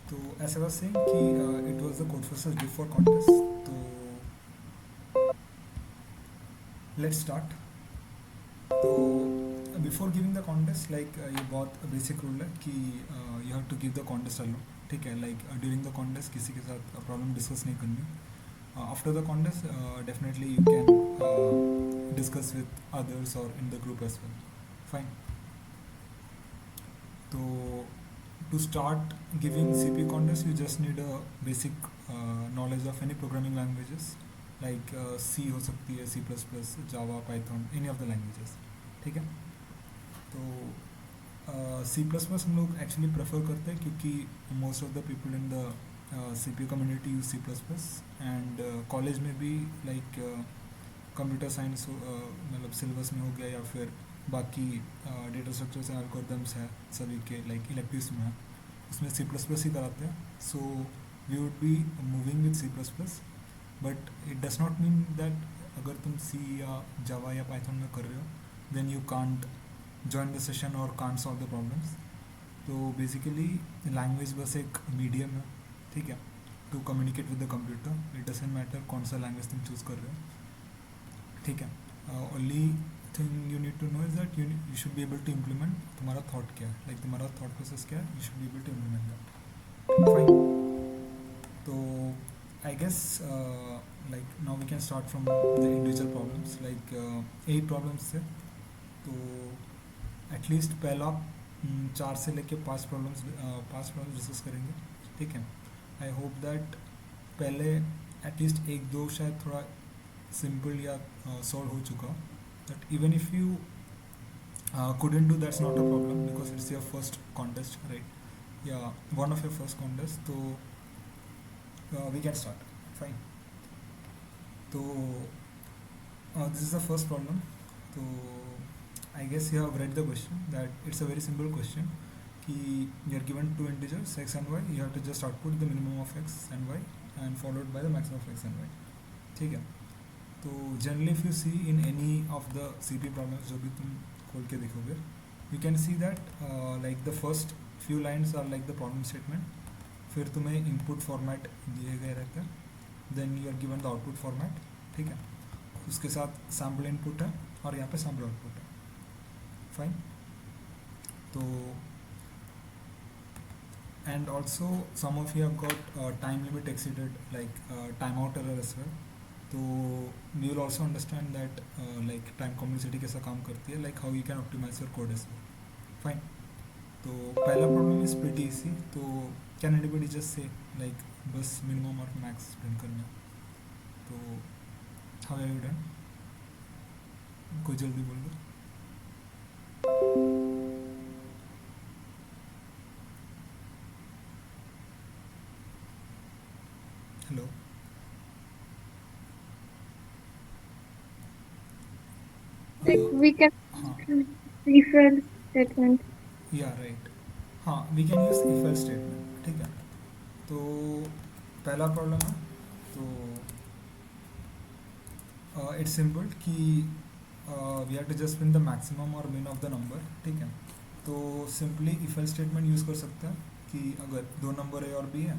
तो as I was saying कि it was the Codefosters Gift for contest. तो let's start. तो before giving the contest ये बहुत बेसिक रूल है कि you have to give the contest alone. ठीक है, ड्यूरिंग द कॉन्टेस्ट किसी के साथ प्रॉब्लम डिस्कस नहीं करनी. After the contest definitely you can discuss with others और in the group as well. Fine. तो to start giving CP contest you just need a basic knowledge of any programming languages like C हो सकती है, C++, Java, Python, any of the languages. ठीक है. तो C++ हम लोग actually prefer करते हैं क्योंकि most of the people in the CPU community use C++ and college में भी लाइक कंप्यूटर साइंस मतलब सिलेबस में हो गया या फिर बाकी डेटा स्ट्रक्चर्स एंड एल्गोरिथम्स है सभी के लाइक इलेक्टिव्स में है, उसमें C++ ही कराते हैं. So we would be moving with C++, but it does not mean that अगर तुम C या जावा या पाइथन में कर रहे हो then you can't join the session और कांट सॉल्व द प्रॉब्लम्स. तो बेसिकली लैंग्वेज बस एक मीडियम है. ठीक है, to communicate with the computer. It doesn't matter कौन सा लैंग्वेज तुम चूज़ कर रहे हो. ठीक है. Only thing you need to know is that you should be able to implement. तुम्हारा थॉट क्या है, लाइक तुम्हारा थॉट प्रोसेस क्या है, you should be able to implement that. Fine. तो I guess like now we can start from the individual problems. Like 8 problems थे. तो at least पहला 4 से लेके 5 प्रॉब्लम्स डिस्कस करेंगे. ठीक है. आई होप दैट पहले एटलीस्ट 1-2 शायद थोड़ा सिंपल या सॉल्व हो चुका. That even if you couldn't do, that's not a problem because it's your first contest, right? Yeah, one of your first contest. So we can start. Fine. So this is the first problem. So I guess you have read the question. That it's a very simple question. कि you are given 2 integers x and y. You have to just output the minimum of x and y and followed by the maximum of x and y. ठीक है. तो generally if you see in any of the CP problems जो भी तुम खोल के देखोगे you can see that like the first few lines are like the problem statement. फिर तुम्हें इनपुट फॉर्मेट दिए गए रहते हैं. Then you are given the output format. ठीक है. उसके साथ सैम्पल इनपुट है और यहाँ पे सैम्पल आउटपुट है. फाइन. तो and also some of you have got time limit exceeded like time out error as well. तो we will also understand that like time complexity कैसा काम करती है, like how you can optimize your code as well. Fine. तो पहला problem is pretty easy. तो can anybody just say like बस minimum और मैक्स प्रिंट करना. तो हाउ हैव यू डन? कोई जल्दी बोल दो. हेलो. Like we can हाँ if else statement. या राइट. हाँ we can use if else statement. ठीक है. तो पहला प्रॉब्लम है. तो इट्स सिंपल कि we have to just win the maximum और मिन ऑफ द नंबर. ठीक है. तो simply if else statement use कर सकते हैं कि अगर 2 नंबर ए और बी है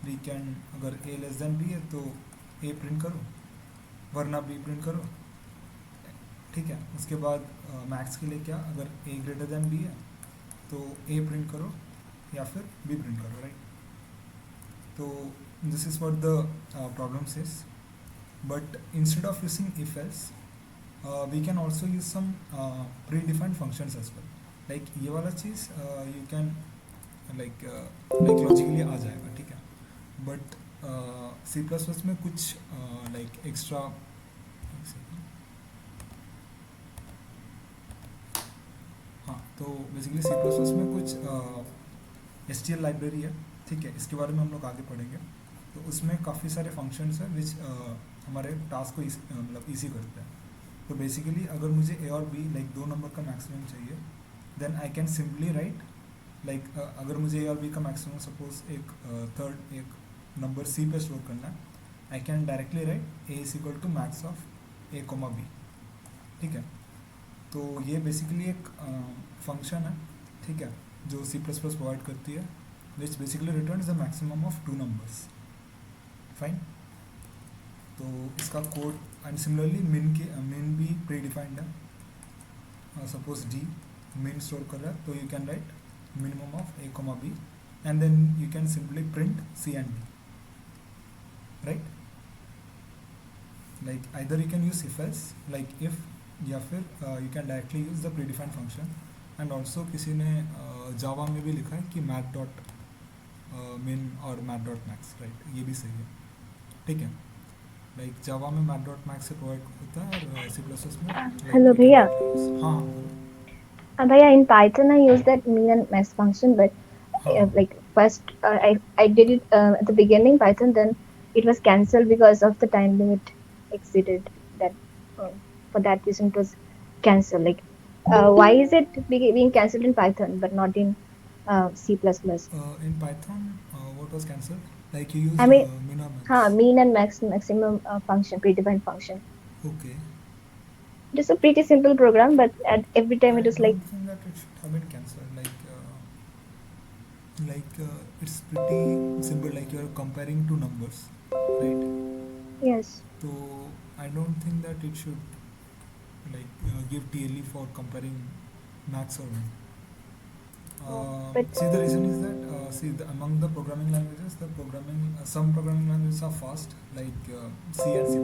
वी कैन, अगर ए लेस देन बी है तो ए प्रिंट करो वरना बी प्रिंट करो. ठीक है. उसके बाद मैक्स के लिए क्या, अगर ए ग्रेटर देन बी है तो ए प्रिंट करो या फिर बी प्रिंट करो. राइट. तो this is what the problem says. But instead of using if else we can also use some predefined functions as well. Like ये वाला चीज़ यू कैन लाइक लॉजिकली आ जाएगा. ठीक है. बट C++ में कुछ लाइक एक्स्ट्रा. हाँ. तो बेसिकली C++ में कुछ STL लाइब्रेरी है. ठीक है. इसके बारे में हम लोग आगे पढ़ेंगे. तो उसमें काफ़ी सारे फंक्शंस हैं विच हमारे टास्क को मतलब ईजी करते हैं. तो बेसिकली अगर मुझे ए और बी लाइक 2 नंबर का मैक्सिमम चाहिए then I can simply write like अगर मुझे ए और बी का मैक्सिमम सपोज एक थर्ड एक नंबर C पे स्टोर करना है I can directly write A is equal to max of A comma B. ठीक है. तो ये बेसिकली एक फंक्शन है. ठीक है. जो C++ प्रोवाइड करती है which basically returns the maximum of two numbers. Fine. तो इसका कोड एंड सिमिलरली min भी प्री डिफाइंड है. सपोज d min स्टोर कर रहा है तो you can write minimum of a comma b and then you can simply print c and d, right? Like either you can use if else like if या फिर you can directly use the predefined function. and also किसी ने जावा में भी लिखा है कि math dot min और math dot max, right? ये भी सही है, ठीक है. लाइक जावा में math dot max से प्रोवाइड होता है और C++ में Hello, like we can भैया. use. हाँ Bhaiya, in Python I use that mean and max function, but हाँ like first I did it at the beginning Python, then it was cancelled because of the time limit exceeded. That for that reason it was cancelled. Like why is it being cancelled in Python but not in C++? in Python what was cancelled? Like you used I mean, min or max? mean and maximum function, predefined function. Okay. It is a pretty simple program, but at every time I it was like, don't think that it should have been cancelled. It's pretty simple. Like you're comparing two numbers, right? yes. So I don't think that it should give TLE for comparing max or min. But See, the reason is that among the programming languages, some programming languages are fast, like C and C++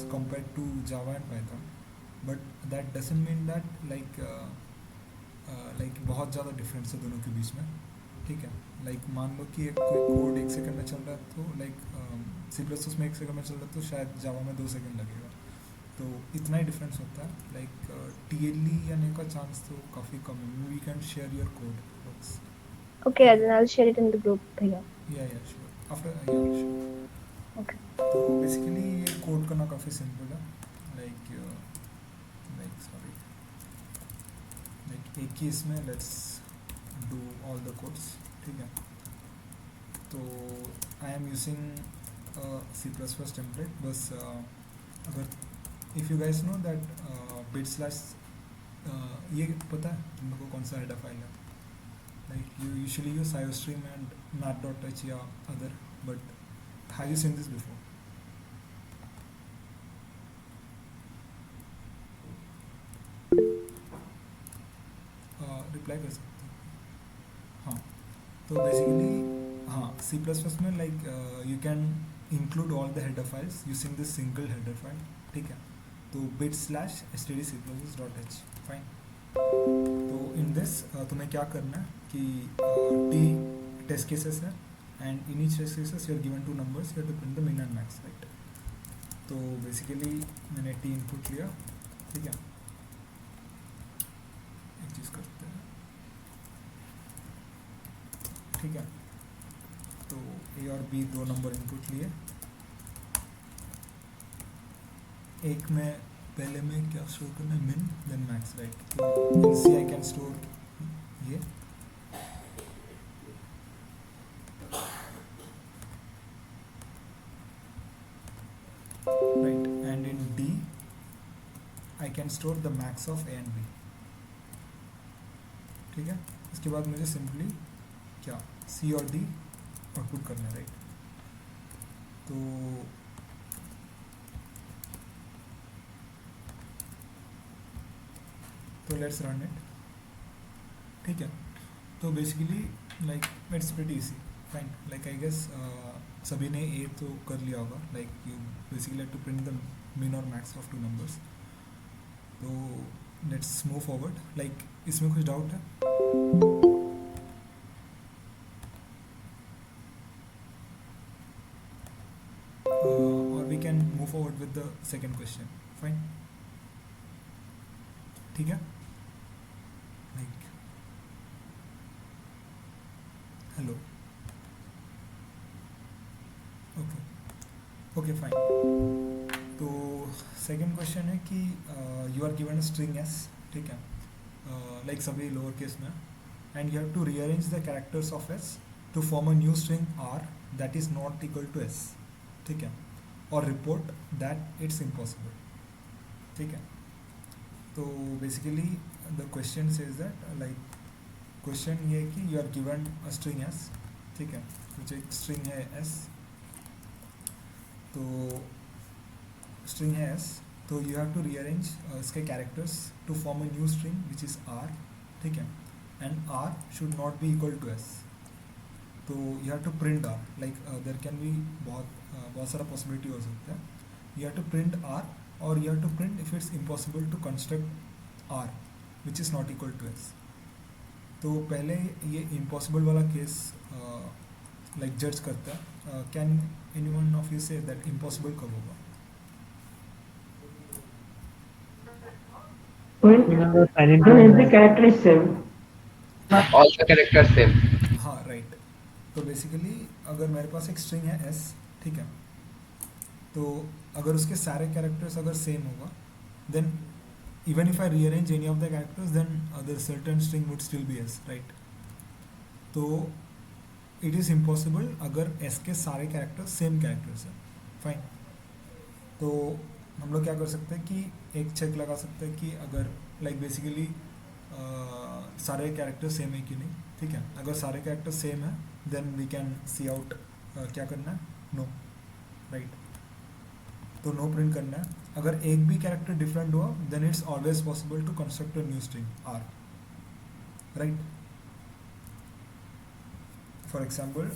compared to Java and Python. But that doesn't mean that बहुत ज़्यादा difference है दोनों के बीच में, ठीक है. मान लो कि कोई कोड 1 सेकंड में चल रहा है तो C++ में 1 सेकंड में चल रहा है तो शायद जावा में 2 सेकंड लगेगा. तो इतना ही डिफरेंस होता है. TLE आने का चांस तो काफ़ी कम है. We can share your code. okay, then I'll share it in the group. Bhaiya. Yeah, sure. Sure. Okay. तो बेसिकली ये कोड करना काफ़ी सिंपल है. एक ही इसमें let's do all the codes, ठीक है. तो I am using C++ template. बस अगर if you guys know that bit slash, ये पता है तुम लोग को कौन सा हेडर फाइल है? Like you usually use iostream and math.h या other, but have you seen this before? Reply कर सकते हो. हाँ, तो बेसिकली हाँ C++ में you can include all the header files using this single header file, ठीक है. तो bit/stdc++.h. फाइन. तो इन दिस तुम्हें क्या करना है कि t टेस्ट केसेस है and in each test cases you are given two numbers, you have to print the min and max, right. तो बेसिकली मैंने t इनपुट लिया, ठीक है. एक चीज़ करते हैं, ठीक है. तो a और b दो नंबर इनपुट लिए. एक में पहले में क्या स्टोर करना है? मिन देन मैक्स, राइट. तो in C I can store ये, right. And in D I can store the max of A and B, ठीक है. इसके बाद मुझे सिंपली क्या सी और डी आउटपुट करना है, राइट. तो लेट्स रन इट, ठीक है. तो basically it's pretty easy, fine. I guess सभी ने ए तो कर लिया होगा. You basically have to print the min और मैक्स ऑफ टू नंबर्स. तो लेट्स मूव फॉरवर्ड. इसमें कुछ डाउट है? और we can move forward with the second question, fine, ठीक है. Hello, okay fine. तो सेकंड क्वेश्चन है कि you are given string S, ठीक है. सभी लोअर केस में, and you have to rearrange the characters of S to form a new string R that is not equal to S, ठीक है. और रिपोर्ट दैट इट्स इम्पॉसिबल, ठीक है. तो basically the question says that question ये है कि you are given a string S ठीक है, कुछ एक स्ट्रिंग है एस, तो स्ट्रिंग है एस, तो यू हैव टू रीअरेंज इसके characters to form a new string which is R, ठीक है, and R should not be equal to S, तो you have to print R, like there can be बहुत सारा possibility हो सकता है, you have to print R, और you have to print if it's impossible to construct R which is not equal to S. तो पहले ये impossible वाला केस लाइक जज करता है, can anyone of you say that impossible कब होगा? When the silent when room every character is same. All the characters same. हाँ राइट, तो बेसिकली अगर मेरे पास एक स्ट्रिंग है एस, ठीक है, तो अगर उसके सारे कैरेक्टर्स अगर सेम होगा, then even if I rearrange any of the characters, then the resultant string would still be s, right? तो it is impossible अगर s के सारे कैरेक्टर्स सेम कैरेक्टर्स हैं, फाइन। तो हम लोग क्या कर सकते हैं कि एक चेक लगा सकते हैं कि अगर लाइक बेसिकली सारे कैरेक्टर सेम है कि नहीं, ठीक है, अगर सारे कैरेक्टर सेम है then we can see out क्या करना है, नो, राइट, तो नो प्रिंट करना है। अगर एक भी कैरेक्टर डिफरेंट हुआ then it's always possible to construct a new string R, right. For example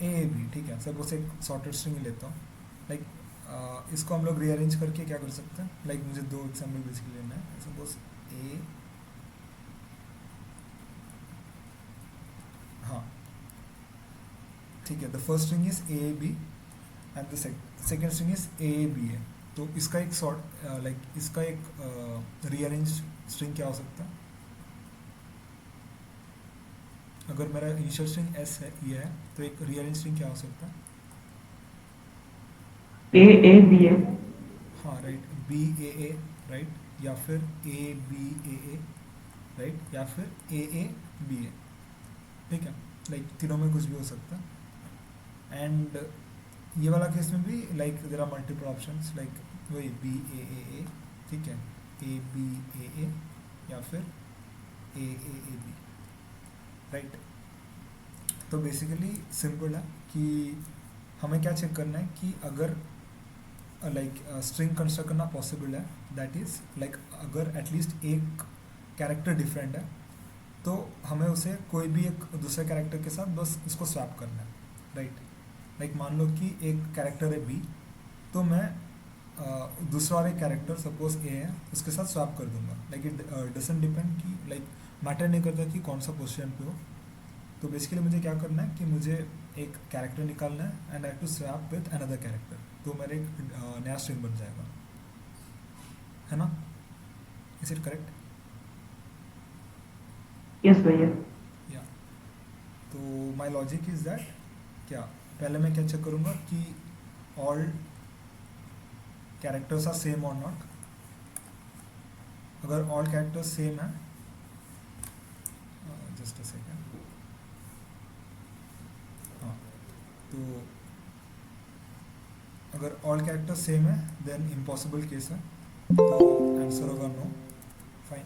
A B, ठीक है, सपोज एक सॉर्टेड स्ट्रिंग लेता हूँ, लाइक इसको हम लोग रीअरेंज करके क्या कर सकते हैं, लाइक मुझे दो एग्जाम्पल बेसिकली लेना है, सपोज ए, हाँ ठीक है, the first string is A B and the second string is A B A, तो इसका एक सॉर्ट लाइक इसका एक रीअरेंज स्ट्रिंग क्या हो सकता है? अगर मेरा इनिशियल स्ट्रिंग एस है, ये है, तो एक रीअरेंज स्ट्रिंग क्या हो सकता है? A B A. हाँ राइट, बी ए राइट, या फिर ए बी ए राइट, या फिर ए बी ए, ठीक है, लाइक तीनों में कुछ भी हो सकता है। एंड ये वाला केस में भी like there are multiple options, like वही बी ए, ठीक है, ए बी ए या फिर ए बी, राइट। तो बेसिकली सिंपल है कि हमें क्या चेक करना है कि अगर लाइक स्ट्रिंग कंस्ट्रक्ट करना पॉसिबल है, दैट इज़ लाइक अगर एटलीस्ट एक कैरेक्टर डिफरेंट है तो हमें उसे कोई भी एक दूसरे कैरेक्टर के साथ बस उसको स्वैप करना है, राइट। लाइक मान लो कि एक कैरेक्टर है बी, तो मैं दूसरा वाले कैरेक्टर सपोज ए है उसके साथ स्वैप कर दूंगा, लाइक इट डजंट डिपेंड कि लाइक मैटर नहीं करता कि कौन सा पोजीशन पे हो। तो बेसिकली मुझे क्या करना है कि मुझे एक कैरेक्टर निकालना है and I have to swap with another character, तो मेरे एक नया स्ट्रिंग बन जाएगा, है ना? Is it correct? Yes, भैया. या तो माई लॉजिक इज दैट, क्या पहले मैं क्या चेक करूँगा कि ऑल कैरेक्टर्स आर सेम और नॉट। अगर ऑल कैरेक्टर्स सेम है, जस्ट अ सेकेंड, हाँ, तो अगर ऑल कैरेक्टर्स सेम है देन इम्पॉसिबल केस है, तो आंसर होगा नो, फाइन।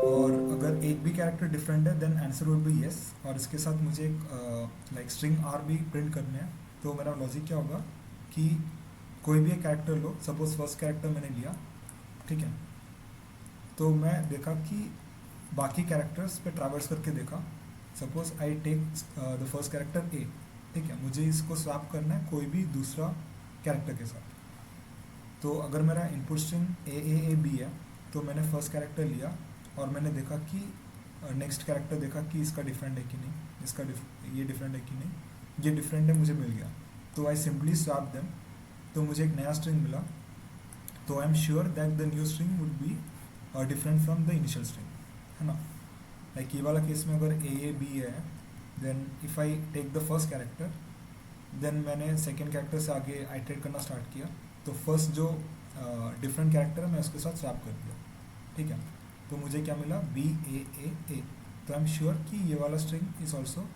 और अगर एक भी कैरेक्टर डिफरेंट है then answer would be yes, और इसके साथ मुझे एक लाइक स्ट्रिंग आर भी प्रिंट करने हैं। तो मेरा लॉजिक क्या होगा कि कोई भी एक कैरेक्टर लो, सपोज फर्स्ट कैरेक्टर मैंने लिया, ठीक है, तो मैं देखा कि बाकी कैरेक्टर्स पे ट्रैवर्स करके देखा, suppose I take the first character A, ठीक है, मुझे इसको स्वैप करना है कोई भी दूसरा कैरेक्टर के साथ। तो अगर मेरा इनपुट स्ट्रिंग ए बी है, तो मैंने फर्स्ट कैरेक्टर लिया और मैंने देखा कि नेक्स्ट कैरेक्टर देखा कि इसका डिफरेंट है कि नहीं, इसका ये डिफरेंट है कि नहीं, ये डिफरेंट है, मुझे मिल गया, तो आई सिंपली स्वैप देम, तो मुझे एक नया स्ट्रिंग मिला, तो I am sure that the new string would be different from the initial string, है ना? लाइक ये वाला केस में अगर ए बी है, then if I take the first character, then मैंने सेकेंड कैरेक्टर से आगे आइटरेट करना स्टार्ट किया, तो फर्स्ट जो डिफरेंट कैरेक्टर है मैं उसके साथ स्वैप कर दिया, ठीक है, तो मुझे क्या मिला, बी ए, तो आई एम श्योर कि ये वाला string is also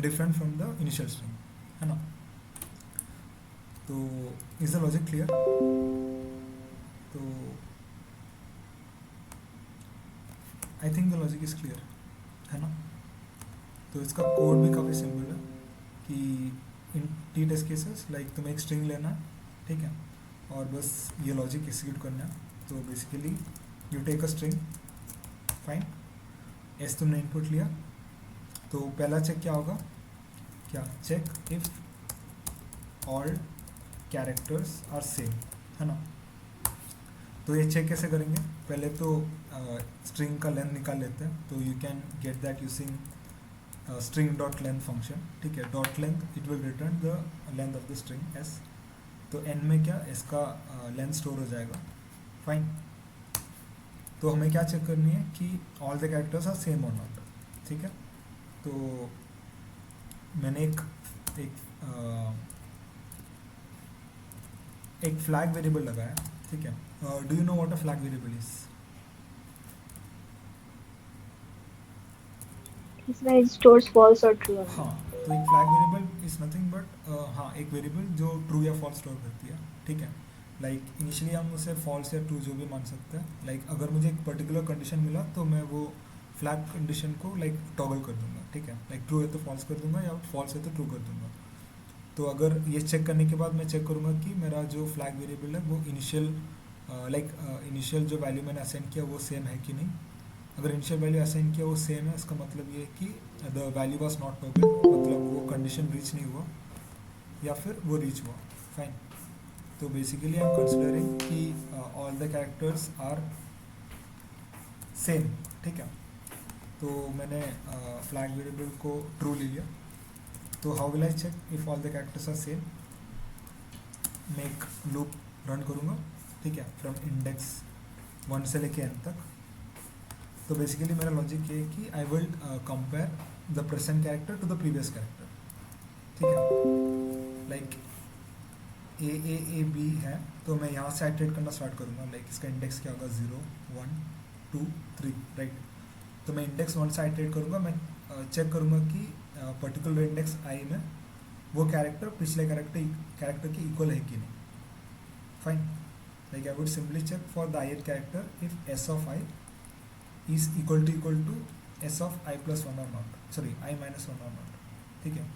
different from the initial string, है ना? तो इज द लॉजिक क्लियर? तो I think the logic is clear, है ना? तो इसका कोड भी काफ़ी सिंपल है कि इन टी टेस्ट केसेस लाइक तुम्हें एक स्ट्रिंग लेना है, ठीक है, और बस ये लॉजिक एग्जीक्यूट करना है. तो basically you take a string, fine, S तुमने इनपुट लिया. तो पहला चेक क्या होगा, क्या check if all characters are same, है ना? तो ये चेक कैसे करेंगे, पहले तो स्ट्रिंग का लेंथ निकाल लेते हैं. तो you can get that using string dot length function, ठीक है. Dot length it will return the length of the string s. तो n में क्या s का लेंथ स्टोर हो जाएगा, फाइन. तो हमें क्या चेक करनी है कि all the characters are same और नॉट, ठीक है. तो मैंने एक एक फ्लैग वेरिएबल लगाया, ठीक है. Do you know what a flag variable is? It's when it stores false or true only. हाँ, तो एक flag variable is nothing but हाँ एक वेरिएबल जो ट्रू या फॉल्स स्टोर करती है, ठीक है. लाइक इनिशियली हम उसे फॉल्स या ट्रू जो भी मान सकते हैं. लाइक अगर मुझे एक पर्टिकुलर कंडीशन मिला तो मैं वो फ्लैग कंडीशन को लाइक टॉगल कर दूंगा, ठीक है. लाइक ट्रू है तो फॉल्स कर दूंगा या फॉल्स है तो ट्रू कर दूंगा. तो अगर ये चेक करने के बाद मैं चेक करूँगा कि मेरा जो फ्लैग वेरिएबल है वो इनिशियल इनिशियल जो वैल्यू मैंने असाइन किया वो सेम है कि नहीं. अगर इनिशियल वैल्यू असाइन किया वो सेम है, इसका मतलब ये है कि the value was not toggle, मतलब वो कंडीशन रीच नहीं हुआ या फिर वो रीच हुआ, फाइन. तो बेसिकली आई एम कंसिडरिंग कि all the characters are same, ठीक है. तो मैंने फ्लैग वेरिएबल को ट्रू ले लिया. तो how will I check if all the characters are same? मैं एक लूप रन करूँगा, ठीक है, फ्रॉम इंडेक्स 1 से लेके n तक. तो बेसिकली मेरा लॉजिक ये है कि I will compare the present character to the previous character, ठीक है. लाइक ए बी है, तो मैं यहाँ से आइटरेट करना स्टार्ट करूँगा. लाइक इसका इंडेक्स क्या होगा, 0 1 2 3, राइट. तो मैं इंडेक्स 1 से आइटरेट करूँगा. मैं चेक करूँगा कि पर्टिकुलर इंडेक्स आई में वो कैरेक्टर पिछले कैरेक्टर के इक्वल है कि नहीं, fine. Like I would simply check for the ith character if s of i is equal to s of i plus 1 or not, sorry i minus 1 or not, ठीक है.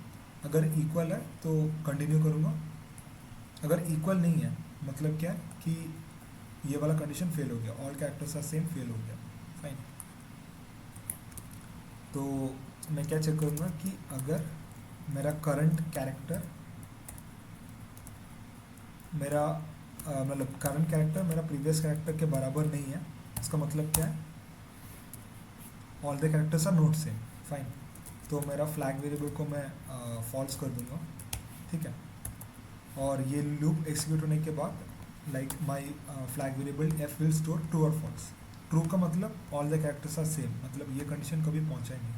अगर equal है तो continue करूँगा. अगर इक्वल नहीं है मतलब क्या है कि ये वाला कंडीशन फेल हो गया, all characters are same, fail हो गया, फाइन. तो मैं क्या चेक करूँगा कि अगर मेरा करंट कैरेक्टर मेरा मतलब करंट कैरेक्टर मेरा प्रीवियस कैरेक्टर के बराबर नहीं है, इसका मतलब क्या है, all the characters are not same, fine. तो मेरा फ्लैग वेरिएबल को मैं फॉल्स कर दूंगा, ठीक है. और ये लूप एग्जीक्यूट होने के बाद like my flag variable F will store true और फॉल्स. ट्रू का मतलब all the characters are same, मतलब ये कंडीशन कभी पहुंचा ही नहीं,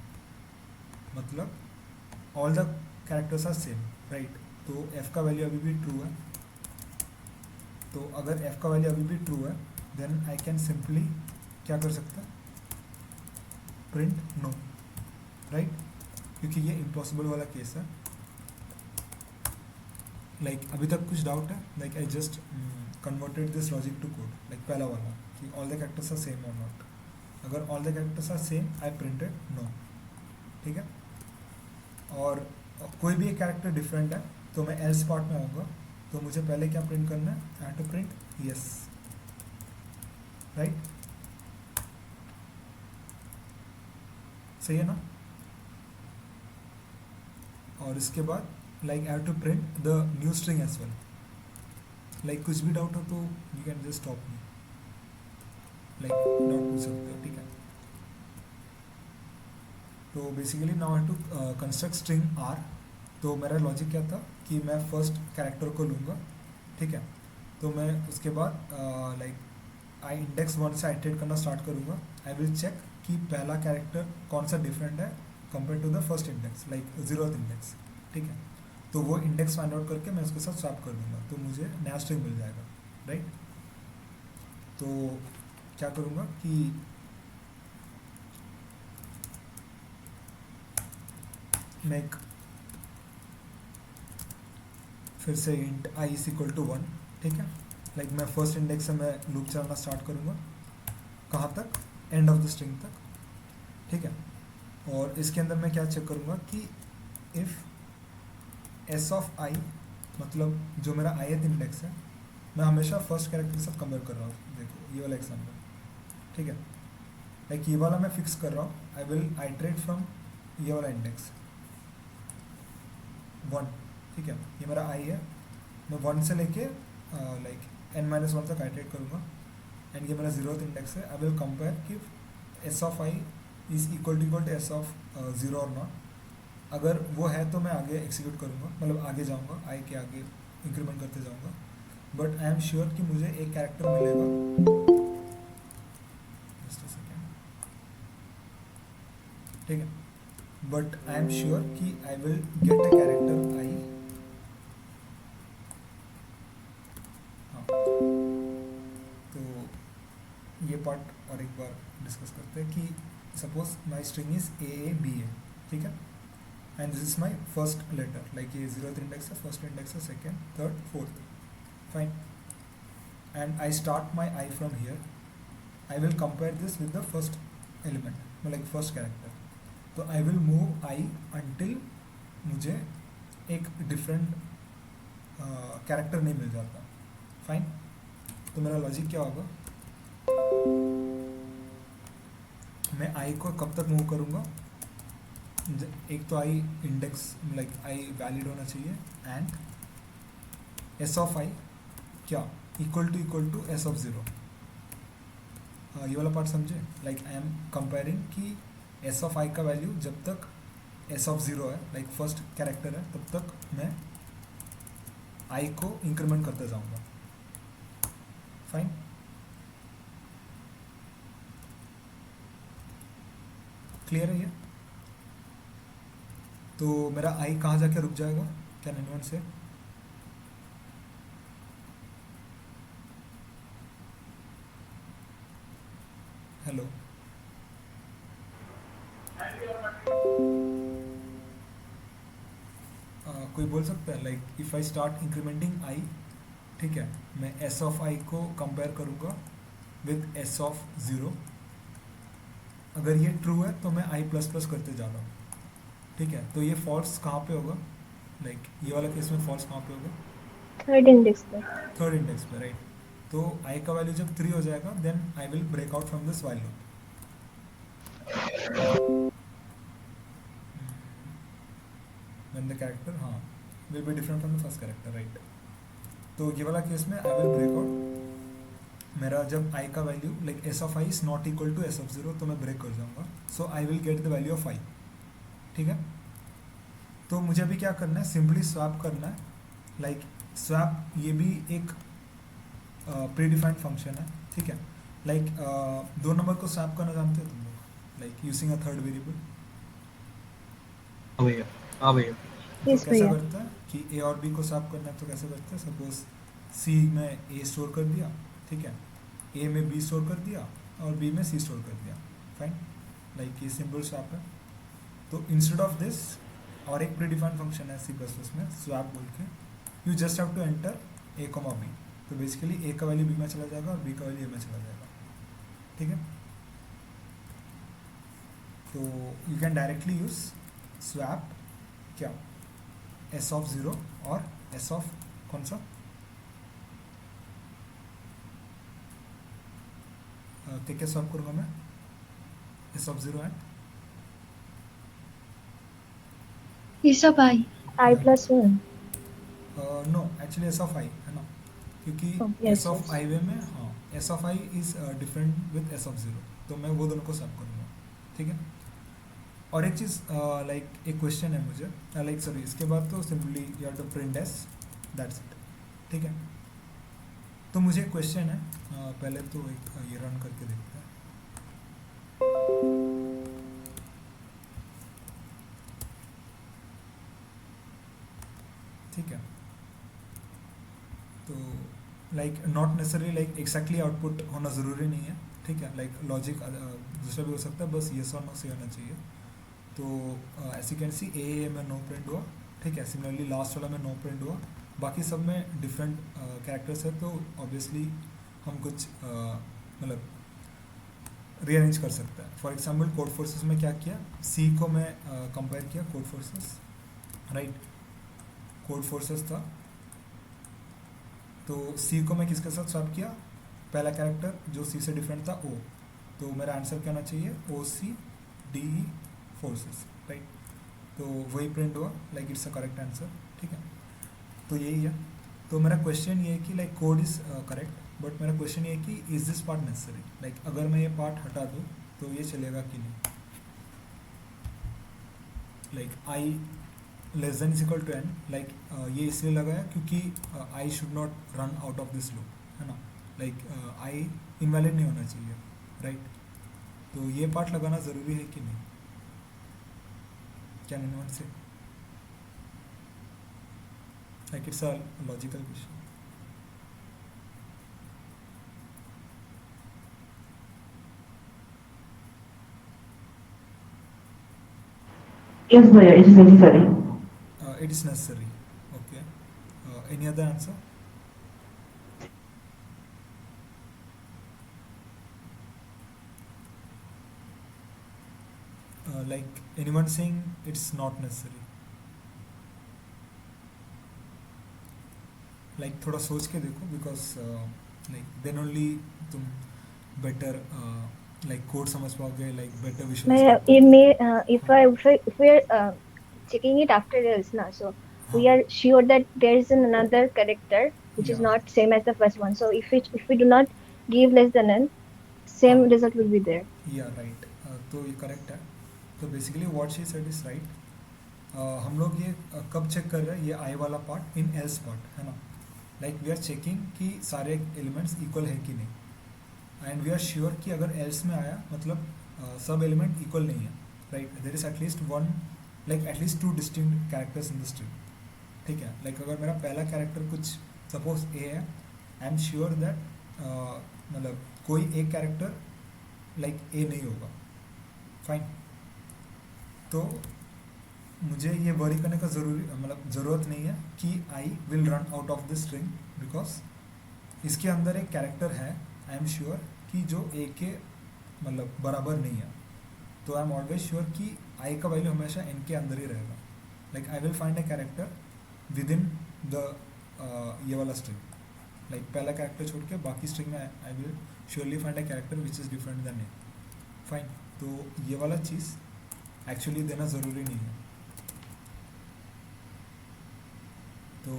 मतलब all the characters are same, right. तो एफ का वैल्यू अभी भी ट्रू है. तो अगर एफ का वैल्यू अभी भी ट्रू है देन आई कैन सिंपली क्या कर सकता है, प्रिंट नो, राइट. क्योंकि ये इम्पॉसिबल वाला केस है. लाइक अभी तक कुछ डाउट है? Like I just converted this logic to code, like पहला वाला कि all the characters are same और नॉट. अगर all the characters are same I printed no, ठीक है. और कोई भी एक कैरेक्टर डिफरेंट है तो मैं एल्स पार्ट में आऊँगा. तो मुझे पहले क्या प्रिंट करना है, I have to print yes, right. सही है ना? और इसके बाद like I have to print the new string as well. Like कुछ भी डाउट हो तो you can just stop me, like doubt पूछ सकते हो, ठीक है. तो basically now I have to construct string R. तो मेरा लॉजिक क्या था कि मैं फर्स्ट कैरेक्टर को लूँगा, ठीक है. तो मैं उसके बाद लाइक आई इंडेक्स 1 से आइटरेट करना स्टार्ट करूँगा. आई विल चेक कि पहला कैरेक्टर कौन सा डिफरेंट है compare to the first index, like 0th index, ठीक है. तो वो इंडेक्स फाइंड आउट करके मैं उसके साथ स्वैप कर दूंगा, तो मुझे नया स्ट्रिंग मिल जाएगा, राइट. तो क्या करूँगा कि मैं एक फिर से int I is equal to 1, ठीक है। लाइक मैं फर्स्ट इंडेक्स से मैं लूप चलाना स्टार्ट करूँगा, कहाँ तक, एंड ऑफ द स्ट्रिंग तक, ठीक है। और इसके अंदर मैं क्या चेक करूँगा कि इफ़ एस ऑफ आई, मतलब जो मेरा ith इंडेक्स है, मैं हमेशा फर्स्ट कैरेक्टर के साथ कंपेयर कर रहा हूँ, देखो ये वाला एग्जाम्पल, ठीक है। लाइक ये वाला मैं फिक्स कर रहा हूँ, आई विल आइट्रेट फ्रॉम ये वाला इंडेक्स 1, ठीक है। ये मेरा आई है, मैं 1 से लेके लाइक n-1 तक आइट्रेट करूँगा, एंड ये मेरा 0th इंडेक्स है। आई विल कंपेयर कि S of I is equal to S of 0 और नॉट। अगर वो है तो मैं आगे एक्सिक्यूट करूँगा, मतलब आगे जाऊँगा, आई के आगे इंक्रीमेंट करते जाऊँगा, बट आई एम श्योर कि मुझे एक कैरेक्टर मिलेगा, जस्ट अ सेकेंड, ठीक है। बट आई एम श्योर कि I will get a character I, हाँ। तो ये पार्ट और एक बार डिस्कस करते हैं कि suppose my string is A B A, ठीक है, and this is my first letter, like ये 0th इंडेक्स है, फर्स्ट इंडेक्स है, second, third, fourth, fine. And I start my I from here, I will compare this with the first element, like first character. तो I will move I until मुझे एक different character नहीं मिल जाता, fine. तो मेरा logic क्या होगा, मैं आई को कब तक मूव करूँगा, एक तो I index, like I valid होना चाहिए, एंड एस ऑफ आई क्या, इक्वल टू एस ऑफ 0। ये वाला पार्ट समझे, लाइक आई एम कंपेयरिंग कि एस ऑफ आई का वैल्यू जब तक एस ऑफ 0 है, लाइक फर्स्ट कैरेक्टर है, तब तक मैं आई को इंक्रीमेंट करते जाऊँगा, फाइन। क्लियर है ये? तो मेरा आई कहाँ जाके रुक जाएगा, क्या एनीवन से? हेलो, कोई बोल सकता है, like if I start incriminating आई, ठीक है, मैं एस ऑफ आई को कंपेयर करूँगा विद एस ऑफ 0। अगर ये ट्रू है तो मैं आई प्लस प्लस करते जा रहा हूँ, ठीक है। तो ये फॉल्स कहाँ पे होगा, लाइक ये वाला केस में फॉल्स कहाँ पे होगा, थर्ड इंडेक्स पे। थर्ड इंडेक्स पे, राइट। तो आई का वैल्यू जब 3 हो जाएगा, then I will break out from this while loop. When the character, हाँ, will be different from the first character, right. तो ये वाला केस में आई विल ब्रेक आउट, मेरा जब आई का value like S of I is not equal to S of 0, तो मैं ब्रेक कर जाऊँगा, so I will get the value of I, ठीक है। तो मुझे अभी क्या करना है, सिंपली स्वैप करना है, लाइक स्वैप ये भी एक प्री डिफाइंड फंक्शन है, ठीक है। लाइक 2 नंबर को स्वैप करना जानते हो तुम लोग, like using a third variable. हाँ भैया, हाँ भैया। तो Yes, कैसे भैया। करता है कि ए और बी को स्वैप करना है, तो कैसे करते हैं, सपोज सी में ए स्टोर कर दिया, ठीक है, ए में बी स्टोर कर दिया और बी में सी स्टोर कर दिया, फाइन। लाइक ये सिंपल स्वैप है। तो इंस्टेड ऑफ दिस, और एक प्री डिफाइंड फंक्शन है सी प्लस प्लस में, स्वैप बोल के, you just have to enter A comma B. तो बेसिकली ए का वैल्यू बी में चला जाएगा और बी का वैल्यू ए में चला जाएगा, ठीक है। तो you can directly use swap क्या, एस ऑफ 0 और एस ऑफ कौन सा, क्या स्वैप करूँगा मैं, S of 0 and S of I. I plus 1. No, actually S of I है ना, क्योंकि Oh, yes, S of yes. I वे में, हाँ, S of I is different with S of 0, तो मैं वो दोनों को स्वैप करूँगा, ठीक है। और एक चीज़, लाइक एक क्वेश्चन है मुझे, लाइक सॉरी, इसके बाद तो simply you have to print S, that's it, ठीक है। तो मुझे एक क्वेश्चन है, पहले तो एक ये रन करके देखते हैं। ठीक है, तो like not necessary like exactly output होना ज़रूरी नहीं है, ठीक है। लाइक लॉजिक दूसरा भी हो सकता है, बस येस और नो से होना चाहिए। तो ऐसी कैन सी ए में नो प्रिंट हुआ, ठीक है। सिमिलरली लास्ट वाला में नो प्रिंट हुआ, बाकी सब में डिफरेंट कैरेक्टर्स है, तो ऑब्वियसली हम कुछ मतलब रीअरेंज कर सकते हैं. फॉर एग्जांपल कोड फोर्सेस में क्या किया, सी को मैं कंपेयर किया code forces, right. Code forces था, तो सी को मैं किसके साथ स्वैप किया, पहला कैरेक्टर जो सी से डिफरेंट था ओ, तो मेरा आंसर क्या होना चाहिए O C D E forces, right. तो वही प्रिंट हुआ, like it's a correct answer. ठीक है, तो यही है. तो मेरा क्वेश्चन ये है कि like code is correct, but मेरा क्वेश्चन ये है कि is this part necessary, like अगर मैं ये पार्ट हटा दूँ तो ये चलेगा कि नहीं. Like I less than is equal to N, like ये इसलिए लगाया क्योंकि I should not run out of this loop, है ना. लाइक आई इनवैलिड नहीं होना चाहिए, राइट. तो ये पार्ट लगाना ज़रूरी है कि नहीं, कैन एनीवन से, like it's a logical question. Yes, Bhaiya, it is necessary. It is necessary. Okay. Any other answer? Like anyone saying it's not necessary? Like थोड़ा सोच के देखो, because like then only तुम better like code समझ पाओगे, like better visualize कर it पाओगे. may if we are checking it after else na, so we हाँ, are sure that there is another character which is yeah, not same as the first one. So if we do not give less than n, same हाँ, result will be there. yeah, right. तो ये correct है. तो basically what she said is right. हम लोग ये कब check कर रहे हैं, ये आई वाला पार्ट इन एल्स पार्ट, है ना. लाइक वी आर चेकिंग कि सारे एलिमेंट्स इक्वल है कि नहीं, एंड वी आर श्योर कि अगर एल्स में आया मतलब सब एलिमेंट इक्वल नहीं है, right. There is at least one, like at least two distinct characters in the string. ठीक है, लाइक अगर मेरा पहला कैरेक्टर कुछ सपोज ए है, आई एम श्योर दैट मतलब कोई एक कैरेक्टर लाइक ए नहीं होगा, फाइन. तो मुझे ये वरी करने का ज़रूरत नहीं है कि I will run out of the string, because इसके अंदर एक कैरेक्टर है, आई एम श्योर कि जो ए के मतलब बराबर नहीं है. तो आई एम ऑलवेज श्योर कि आई का वैल्यू हमेशा एन के अंदर ही रहेगा. Like I will find a character with in the ये वाला स्ट्रिंग, लाइक पहला कैरेक्टर छोड़ के बाकी स्ट्रिंग में I will surely find a character which is different than A, fine. तो ये वाला चीज़ एक्चुअली देना ज़रूरी नहीं है. तो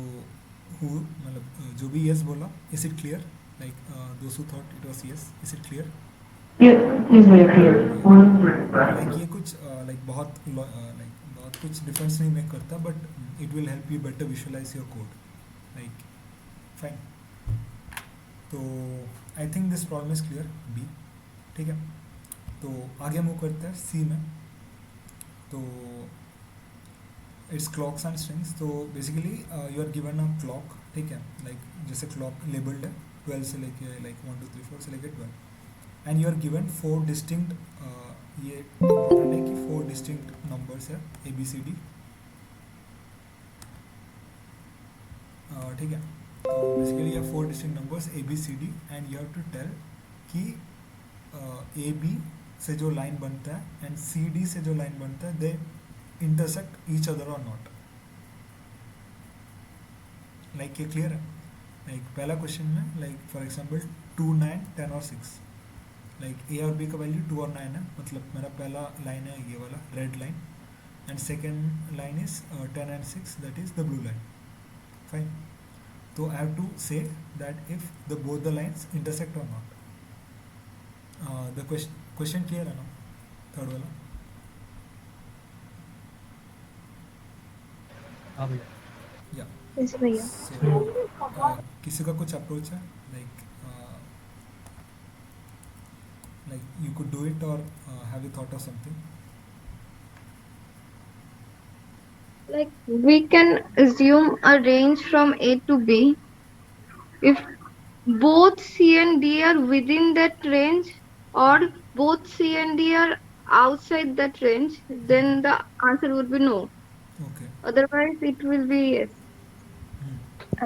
हु मतलब जो भी यस बोला, is it clear, like those who thought it was yes, is it clear. Yes, Bhaiya, clear. Like ये कुछ लाइक बहुत कुछ डिफरेंस नहीं मेक करता, but it will help you better visualize your code, like fine. तो I think this problem is clear बी. ठीक है, तो आगे मूव करते हैं सी में. तो इट्स क्लॉक्स एंड स्ट्रिंग्स. तो basically you are given a clock, ठीक है, लाइक जैसे क्लॉक लेबल्ड है 12 से लेके लाइक 1 2 3 4 से लेके 12, and you are given 4 distinct, ये इम्पोर्टेंट है कि 4 डिस्टिंक्ट नंबर्स है ए बी सी डी. ठीक है, तो बेसिकली ये 4 distinct numbers A B C D, and you have to tell कि ए बी से जो लाइन बनता है एंड सी डी से जो लाइन बनता है, दे इंटरसेक्ट ईच अदर और नॉट. लाइक ये क्लियर है. लाइक पहला क्वेश्चन में लाइक फॉर एग्जांपल 2 9 10 और 6, लाइक ए और बी का वैल्यू 2 और 9 है, मतलब मेरा पहला लाइन है ये वाला red line, and second line is 10 and 6, that is the blue line, fine. तो I have to say that if the both the lines intersect और नॉट. द क्वेश्चन क्लियर है ना, थर्ड वाला. हाँ भैया. या Yes, भैया. so किसी का कुछ अप्रोच है, like you could do it, or have you thought of something? Like we can assume a range from A to B. If both C and D are within that range, or both C and D are outside that range, then the answer would be no. Okay. Otherwise, it will be yes.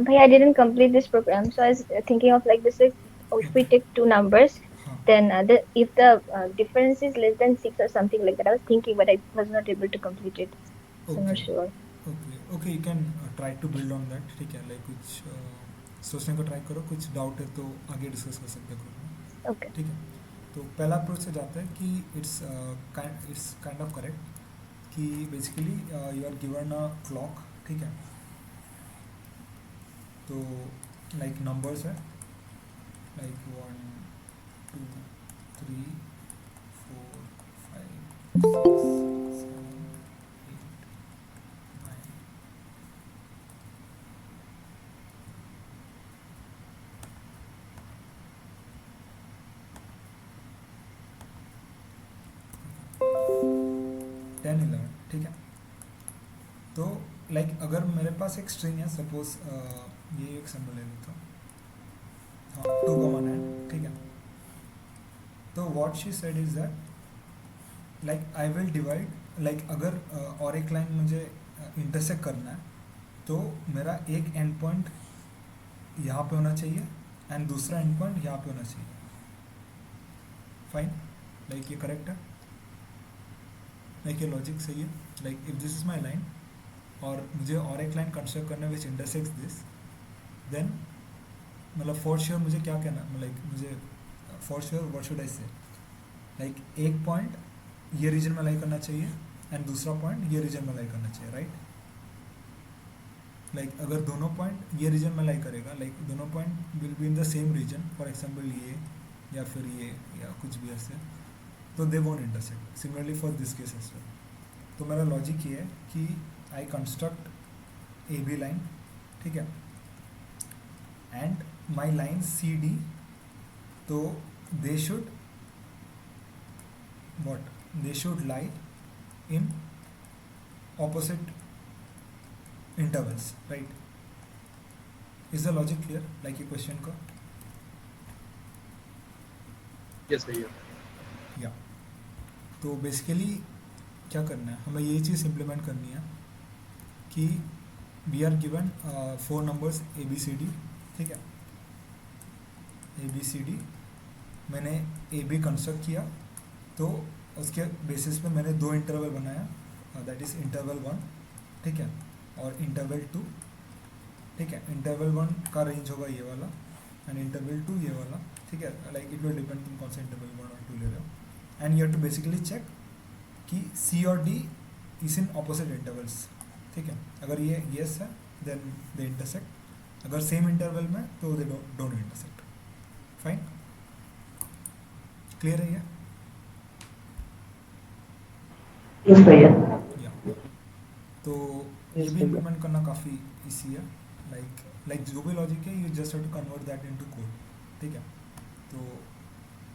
Bhai, I didn't complete this program, so I was thinking of like this: like, if we Okay. take two numbers, हाँ. then if the difference is less than six or something like that, I was thinking, but I was not able to complete it, so not Okay. sure. Okay you can try to build on that. ठीक है, like कुछ सोचने को try करो. कुछ doubt है तो आगे डिस्कस कर सकते हैं ग्रुप में. Okay. ठीक है. तो पहला अप्रोच से जाता है कि इट्स काइंड ऑफ करेक्ट कि basically you are given a clock. ठीक है. तो लाइक नंबर्स है लाइक 1 2 3 4 5 6 7 8 9. टेन 11. ठीक है. तो लाइक अगर मेरे पास एक स्ट्रिंग है, सपोज ये एक सिंबल ले लेता हूँ. हाँ, 2,9. ठीक है. तो what she said is that like I will divide, like अगर और एक लाइन मुझे इंटरसेक्ट करना है तो मेरा एक एंड पॉइंट यहाँ पे होना चाहिए एंड दूसरा एंड पॉइंट यहाँ पे होना चाहिए. फाइन. लाइक ये करेक्ट है. लाइक ये लॉजिक सही है. Like if this is my line और मुझे और एक लाइन कंस्ट्रक्ट करना है विच इंटरसेक्ट्स दिस, देन मतलब फॉर श्योर मुझे क्या कहना, लाइक मुझे for sure what should I से, लाइक एक पॉइंट ये रीजन में लाई करना चाहिए एंड दूसरा पॉइंट ये रीजन में लाई करना चाहिए. राइट. लाइक अगर दोनों पॉइंट ये रीजन में लाई करेगा, लाइक दोनों point will be in the same region, for example ये या फिर ये या कुछ भी ऐसे, तो they won't intersect. Similarly for this case as well. तो मेरा लॉजिक ये है कि I construct A B line. ठीक है. And my line C D, तो they should what they should lie in opposite intervals. Right. Is the logic clear? Like ये question का. Yes, भैया. या तो बेसिकली क्या करना है, हमें ये चीज़ इम्प्लीमेंट करनी है कि we are given 4 numbers A B C D. ठीक है. ए बी सी डी मैंने ए बी कंस्ट्रक्ट किया, तो उसके बेसिस पे मैंने 2 इंटरवल बनाया, दैट इज़ इंटरवल 1. ठीक है. और इंटरवल 2. ठीक है. इंटरवल 1 का रेंज होगा ये वाला एंड इंटरवल 2 ये वाला. ठीक है. लाइक इट विल डिपेंड तुम कौन सा इंटरवल 1 और 2 ले रहे हो. And you have to basically check कि सी और D is in opposite intervals. ठीक है. अगर ये येस है देन दे इंटरसेक्ट, अगर सेम इंटरवल में तो they don't intersect. Fine. Clear है ये. Yes, भैया. या तो ये भी इम्प्लीमेंट करना काफ़ी ईजी है. लाइक जो भी लॉजिक है you just have to convert that into code. ठीक है. तो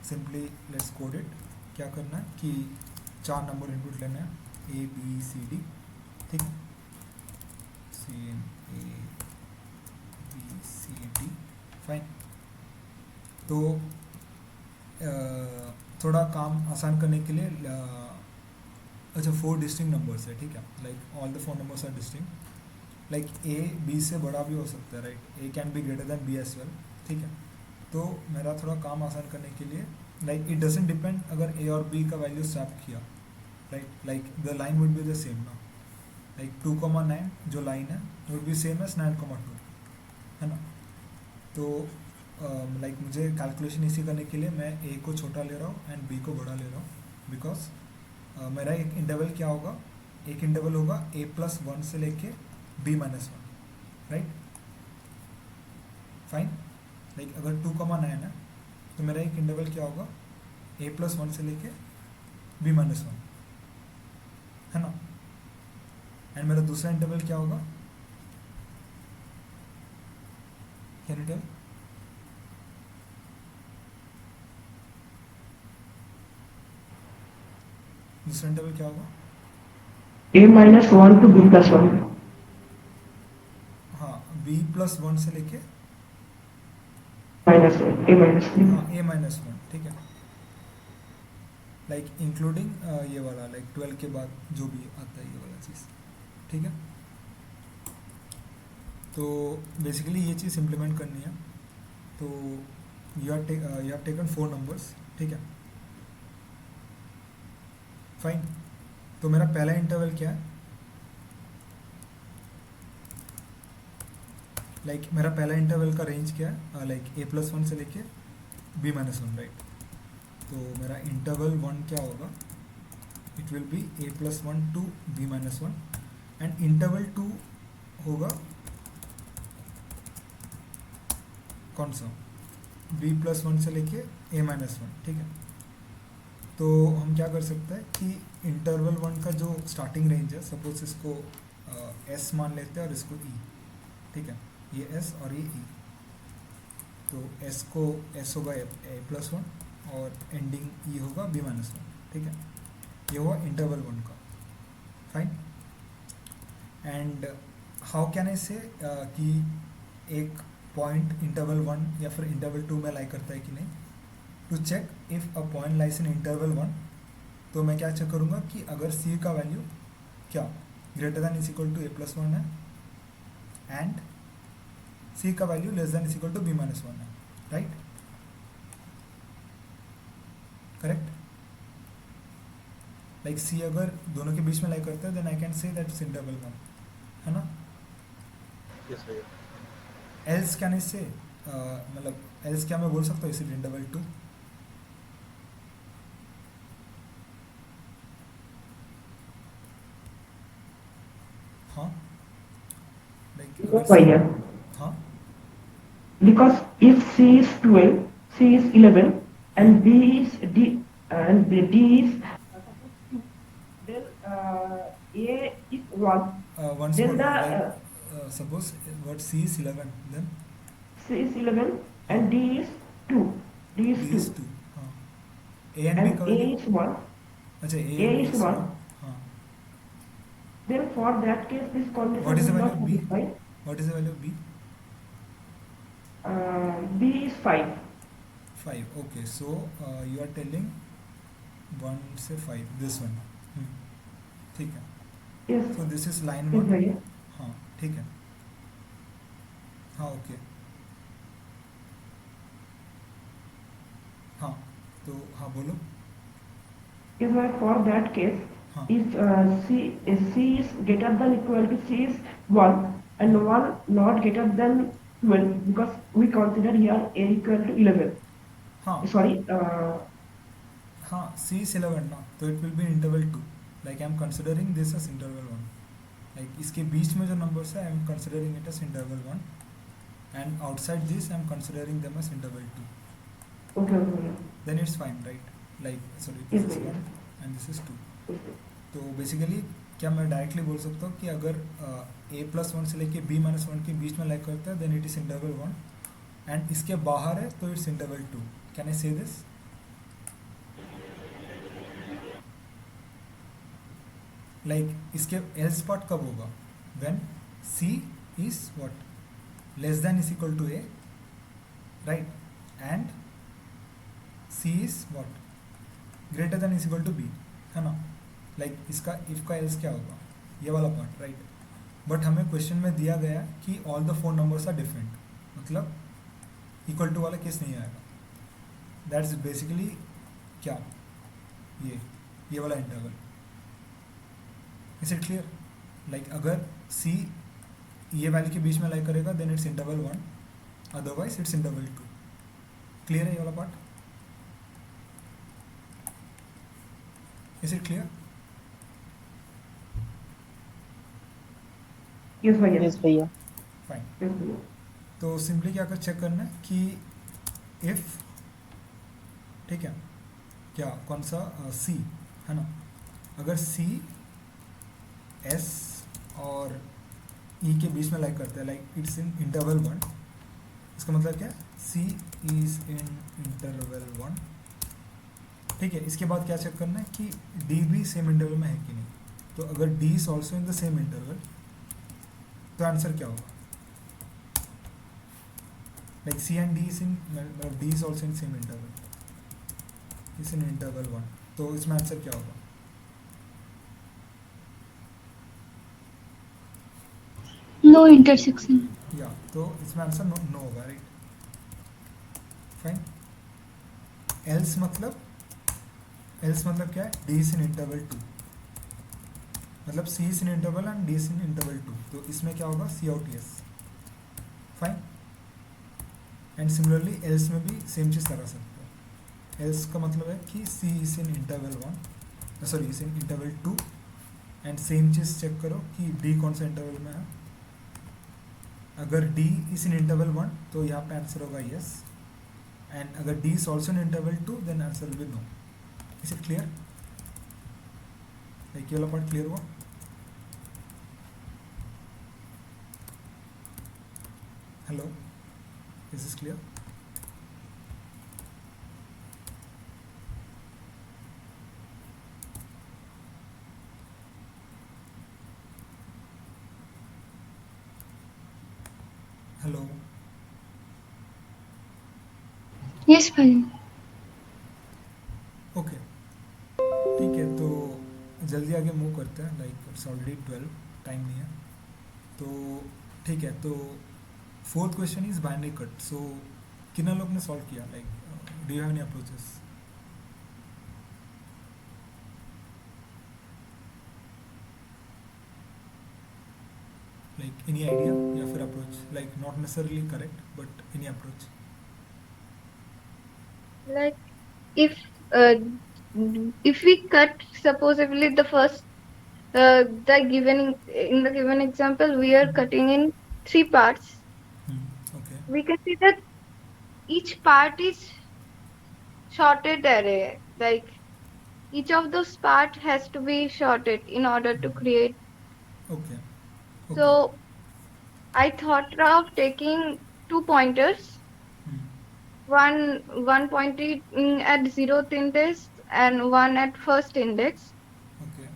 सिंपली लेट्स कोड इट. क्या करना है कि 4 नंबर इनपुट लेना है, ए बी सी डी. ठीक. Same A B C D. Fine. तो थोड़ा काम आसान करने के लिए अच्छा 4 डिस्टिंक्ट नंबर्स है. ठीक है. Like all the 4 numbers are distinct. Like A B से बड़ा भी हो सकता है. Right. A can be greater than B as well. ठीक है. तो मेरा थोड़ा काम आसान करने के लिए लाइक इट डजेंट डिपेंड अगर ए और बी का वैल्यू स्वैप किया. Right. Like the line would be the same ना. लाइक 2,9 जो लाइन है वुड बी सेम एज 9,2. है ना. तो लाइक मुझे कैलकुलेशन इसी करने के लिए मैं ए को छोटा ले रहा हूँ एंड बी को बड़ा ले रहा हूँ. बिकॉज मेरा एक इंटरवल क्या होगा, एक इंटरवल होगा ए प्लस 1 से लेके B minus 1. Right. Fine. Like अगर 2,9 है तो मेरा एक इंटरवल क्या होगा, ए प्लस 1 से लेके बी माइनस 1. है ना. एंड मेरा दूसरा इंटरवल क्या होगा, कैन यू टेल. दूसरा इंटरवल क्या होगा. A minus 1 to B plus 1. हाँ, बी प्लस 1 से लेके Minus 1. A minus 1. हाँ ए माइनस 1. ठीक है. लाइक इंक्लूडिंग ये वाला लाइक 12 के बाद जो भी आता है ये वाला चीज़. ठीक है. तो बेसिकली ये चीज़ इम्प्लीमेंट करनी है। तो यू हैव टेकन 4 नंबर्स, ठीक है, फाइन। तो मेरा पहला इंटरवल क्या है, मेरा पहला इंटरवल का रेंज क्या है, a+1 से लेके b-1, राइट। तो मेरा इंटरवल 1 क्या होगा, it will B a+1 to b-1, and interval 2 होगा कौन सा, b+1 से लेके a-1, ठीक है। तो हम क्या कर सकते हैं कि इंटरवल 1 का जो स्टार्टिंग रेंज है, सपोज इसको s मान लेते हैं और इसको e, ठीक है, ये s और ये e। तो s को s होगा a+1 और एंडिंग e होगा b-1, ठीक है। ये हुआ इंटरवल 1 का, fine. And how can I से कि एक पॉइंट इंटरवल 1 या फिर इंटरवल 2 में लाई करता है कि नहीं। To check if a point lies in interval 1, तो मैं क्या चेक करूँगा कि अगर c का वैल्यू क्या greater than is equal to a+1 है एंड c का value less than is equal to b-1 है, राइट, करेक्ट। लाइक c अगर दोनों के बीच में लाई करता है, then I can say that is interval 1, है ना। Yes, भैया. एल्स कैन आई से, मतलब एल्स क्या मैं बोल सकता हूँ इस इंटरवल 2, हाँ, लाइक No, भैया. हाँ, Because if C is 12, C is 11, and B is D, and D is then A is 1, once then more, the like suppose what c is 11, then C is 11 and D is 2. D is d is 2. 2, हाँ, a and b And का A value, is 1. अच्छा a A and b is is 1. 1, हाँ। Then for that case, this condition What is the will value not of b? satisfy. What is the value of b? B is 5. 5, okay, so you are telling 1 से 5, this one, ठीक है। Yes. So this is line Yes, 1, भैया. हाँ, ठीक है, हाँ, okay, हाँ, तो हाँ बोलो, Is why for that case, हाँ, if C is greater than equal to C is 1 and 1 not greater than 12, because we consider here A equal to 11. हाँ, Sorry, हाँ, c is 11 ना, तो it will be interval 2, like I am considering this as interval 1, like इसके बीच में जो numbers है I am considering it as interval 1, and outside this I am considering them as interval 2, okay, okay. then it's fine, right, like sorry, Yes, this is yes. 1 and this is 2। Okay. तो basically क्या मैं directly बोल सकता हूँ कि अगर a+1 से लेके b-1 के बीच में लाइक करता है, then it is interval 1, and इसके बाहर है तो it's interval 2। Can I say this? Like इसके एल्स पार्ट कब होगा, when c is what less than is equal to a, right, and c is what greater than is equal to b, है ना। Like इसका if का else क्या होगा, ये वाला पार्ट, राइट। बट हमें क्वेश्चन में दिया गया है कि all the 4 numbers are different, मतलब इक्वल टू वाला केस नहीं आएगा। दैट्स बेसिकली क्या, ये वाला interval. Is it clear? Like अगर c ये वैल्यू के बीच में लाइक करेगा, then it's interval 1, otherwise it's interval 2। Clear है ये वाला part? Is it clear? Yes, भैया. यस भैया। फाइन। Yes, भैया. तो सिंपली क्या कर चेक करना है कि इफ, ठीक है, क्या कौन सा c है ना, अगर c s और e के बीच में लाइक करता है, लाइक इट्स इन इंटरवल 1, इसका मतलब क्या है, c इज इन इंटरवल 1, ठीक है। इसके बाद क्या चेक करना है कि d भी सेम इंटरवल में है कि नहीं। तो अगर d is also in the same interval, तो आंसर क्या होगा, like c and d is in, मतलब d is also in same interval, is in interval 1, तो इसमें आंसर क्या होगा? No intersection. या तो इसमें आंसर नो होगा, राइट? फाइन। एल्स मतलब क्या है? डी इज इन इंटरवल 2, मतलब C is in interval and D is in interval 2, तो इसमें क्या होगा? Cout S. Fine. And similarly else में भी सेम चीज़ करा सकते हैं। एल्स का मतलब है कि C is in interval 1, sorry is in interval 2, and same चीज़ चेक करो कि डी कौन सा इंटरवल में है। अगर डी इज इन इंटरवल 1 तो यहाँ पे आंसर होगा यस, एंड अगर D is also in interval 2 then answer will be no. Is it clear? Like ये वाला पार्ट क्लियर हुआ? Hello, is this clear? Hello, Yes, भाई. ओके, ठीक है। तो जल्दी आगे मूव करते हैं, लाइक इट्स ऑलरेडी 12, टाइम नहीं है। तो ठीक है, तो fourth question is binary cut. So कितना लोग ने सॉल्व किया? Like do you have any approaches? Like any idea या फिर approach? Like not necessarily correct but any approach? Like if uh, if we cut supposedly the first the given in the given example we are cutting in 3 parts. Okay, We can see that each part is shorted array. Like each of those part has to be shorted in order to create. Okay, okay, So I thought of taking 2 pointers, one pointing at 0th index and one at first index, okay,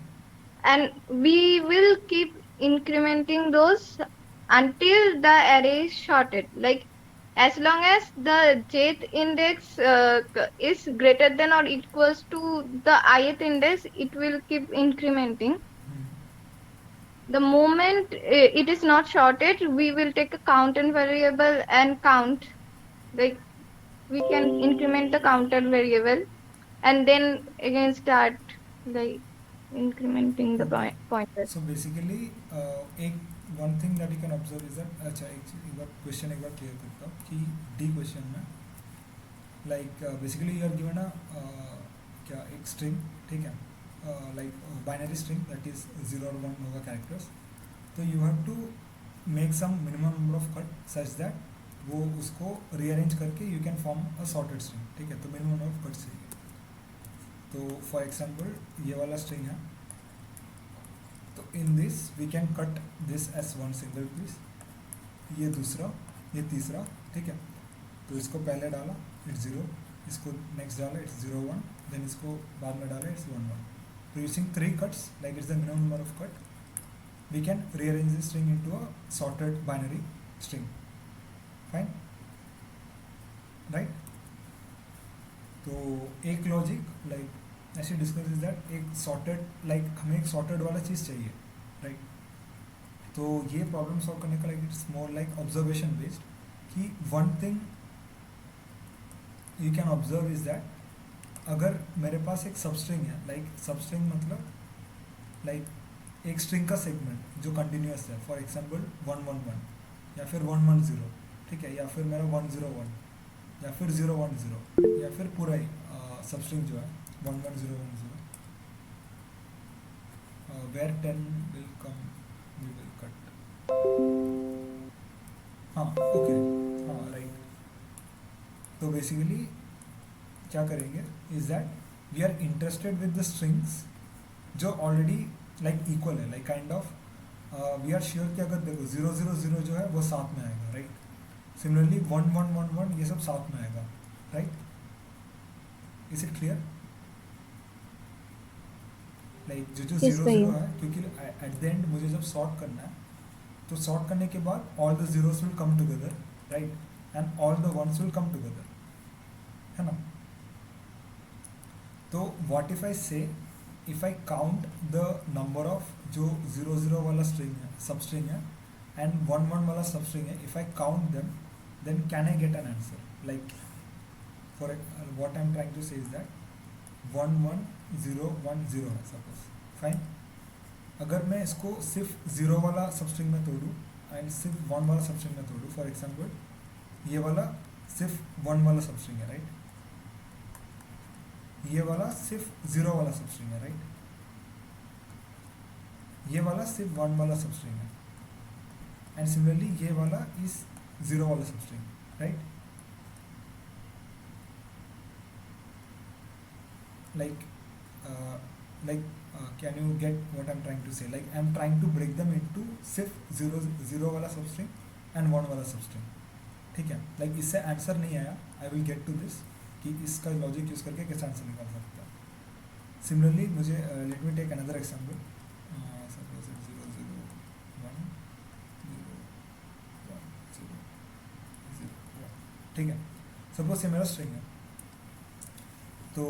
and we will keep incrementing those until the array is shorted. Like as long as the jth index is greater than or equals to the ith index, it will keep incrementing. The moment it is not shorted, we will take a counter variable and count. Like we can increment the counter variable and then again start like incrementing the Okay. pointer. So basically एक one thing that you can observe is that, अच्छा एक बार question एक बार clear करता हूँ कि D question में like basically you are given a क्या एक स्ट्रिंग, ठीक है, like binary string that is 0 और 1 होगा कैरेक्टर्स। तो you have to make some minimum number of cut such that वो उसको रीअरेंज करके you can form a sorted string, ठीक है। तो मिनिमम नंबर ऑफ कट्स चाहिए। तो फॉर एग्जाम्पल ये वाला स्ट्रिंग है, तो in this we can cut this as one single piece, ये दूसरा, ये तीसरा, ठीक है। तो इसको पहले डाला इट्स 0, इसको नेक्स्ट डाला इट्स 0 1, देन इसको बाद में डाला इट्स 1 1। तो using 3 cuts like it's the minimum number of cut, we can rearrange this string into a sorted binary string. Fine, right? तो एक लॉजिक लाइक ऐसे डिस्कस इज दैट एक सॉर्टेड, लाइक हमें एक सॉर्टेड वाला चीज़ चाहिए, राइट? तो ये प्रॉब्लम सॉल्व करने का like it's more like observation based कि one thing you can observe is that अगर मेरे पास एक सबस्ट्रिंग है, लाइक सबस्ट्रिंग मतलब लाइक एक स्ट्रिंग का सेगमेंट जो कंटिन्यूस है, फॉर एग्जांपल 1 1 1 या फिर 1 1 0, ठीक है, या फिर मेरा 1 0 1 या फिर 0 1 0 या फिर पूरा ही सबस्ट्रिंग जो है 1 1 0 1 0, where 10 will come we will cut, हाँ ओके, हाँ राइट। तो बेसिकली क्या करेंगे is that we are interested with the strings जो ऑलरेडी लाइक इक्वल है, like kind of we are sure कि अगर देखो 0 0 0 जो है वो साथ में आएगा, राइट? सिमिलरली 1 1 1 1 ये सब साथ में आएगा, right? Is it clear? Like जो जो Yes, 0 भाई। 0 है, क्योंकि एट द एंड मुझे जब सॉर्ट करना है तो सॉर्ट करने के बाद all the zeros will come together, right? And all the ones will come together, है ना? तो व्हाट इफ आई से if I count the number of जो 0 0 वाला स्ट्रिंग है, सब स्ट्रिंग है, and 1 1 वाला substring है, if I count them, then can I get an answer? Like for what I'm trying to say is that 1 1 0 1 0 है suppose, fine. अगर मैं इसको सिर्फ 0 वाला substring में तोड़ूँ एंड सिर्फ 1 वाला substring में तोड़ूँ, for example ये वाला सिर्फ 1 वाला substring है, राइट, ये वाला सिर्फ 0 वाला substring है, राइट, ये वाला सिर्फ 1 वाला substring है, एंड सिमिलरली ये वाला इस 0 वाला substring, right. Like can you get what I'm trying to say? Like I'm trying to break them into सिर्फ 0 वाला substring and 1 वाला substring, ठीक है. Like इससे आंसर नहीं आया, I will get to this कि इसका लॉजिक यूज़ करके कैसे आंसर निकाल सकते हैं. Similarly मुझे let me take another example. Suppose it's 0 0 1 0 1 0 0 1, ठीक है. Suppose ये मेरा string है, तो